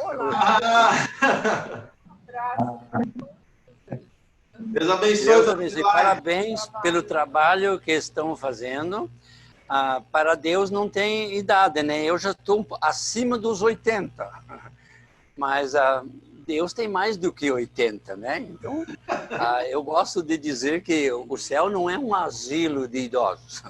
Deus abençoe. Deus abençoe. Parabéns pelo trabalho que estão fazendo. Para Deus não tem idade, né? Eu já estou acima dos 80. Mas Deus tem mais do que 80, né? Então, eu gosto de dizer que o céu não é um asilo de idosos.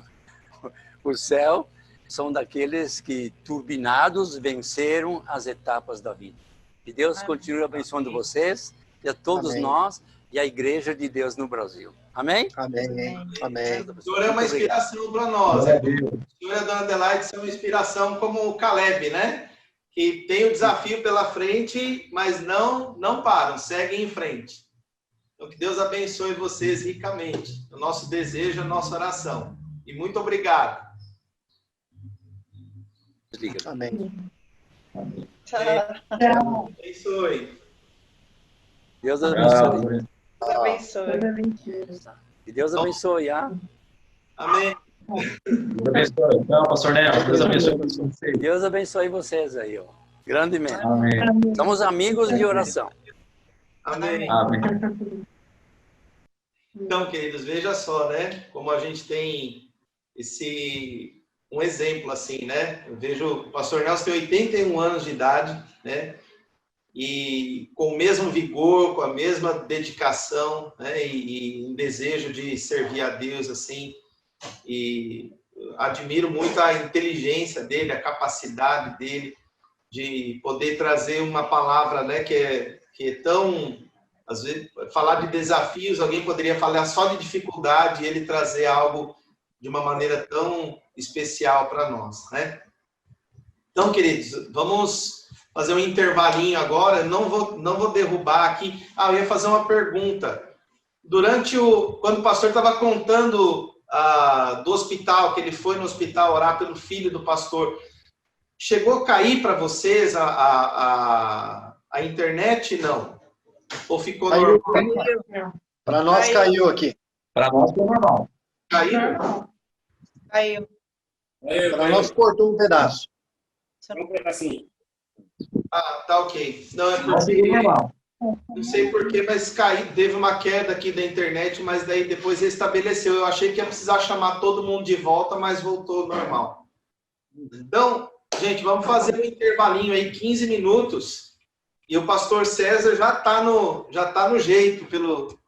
O céu são daqueles que, turbinados, venceram as etapas da vida. Que Deus continue abençoando vocês e a todos Amém. nós e a Igreja de Deus no Brasil. Amém? Amém. Amém. O senhor é uma inspiração para nós. O senhor e a dona Adelaide são uma inspiração como o Caleb, né? Que tem o desafio pela frente, mas não param, seguem em frente. Então, que Deus abençoe vocês ricamente. O nosso desejo, a nossa oração. E muito obrigado. Desliga. Amém. Abençoe. Deus abençoe. Deus abençoe. Que Deus abençoe, Amém. Deus abençoe. Então, pastor Nelson, Deus abençoe vocês. Deus abençoe vocês aí, ó. Grandemente. Amém. Somos amigos de oração. Amém. Amém. Então, queridos, veja só, né? Como a gente tem um exemplo assim, né? Eu vejo o pastor Nelson tem 81 anos de idade, né? E com o mesmo vigor, com a mesma dedicação, né? E um desejo de servir a Deus, assim. E admiro muito a inteligência dele, a capacidade dele de poder trazer uma palavra, né? Que é tão... Às vezes, falar de desafios, alguém poderia falar só de dificuldade e ele trazer algo de uma maneira tão especial para nós, né? Então, queridos, vamos fazer um intervalinho agora. Não vou derrubar aqui. Eu ia fazer uma pergunta. Quando o pastor estava contando do hospital, que ele foi no hospital orar pelo filho do pastor, chegou a cair para vocês a internet? Não. Ou ficou Caiu. normal? Para nós caiu aqui. Para nós foi normal. Caiu? Caiu. Para nós cortou um pedaço. Um pedacinho. Tá ok. Não, é Nós foi porque... normal. Não sei porquê, mas caiu, teve uma queda aqui da internet, mas daí depois restabeleceu. Eu achei que ia precisar chamar todo mundo de volta, mas voltou normal. Então, gente, vamos fazer um intervalinho aí, 15 minutos. E o pastor César já tá no jeito,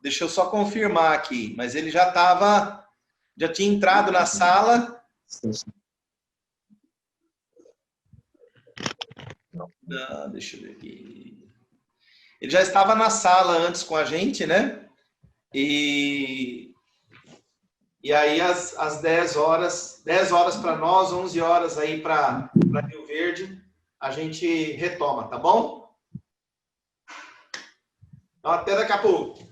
deixa eu só confirmar aqui, mas ele já tinha entrado na sala. Deixa eu ver aqui. Ele já estava na sala antes com a gente, né? E aí às 10 horas para nós, 11 horas aí para Rio Verde, a gente retoma, tá bom? Então, até daqui a pouco.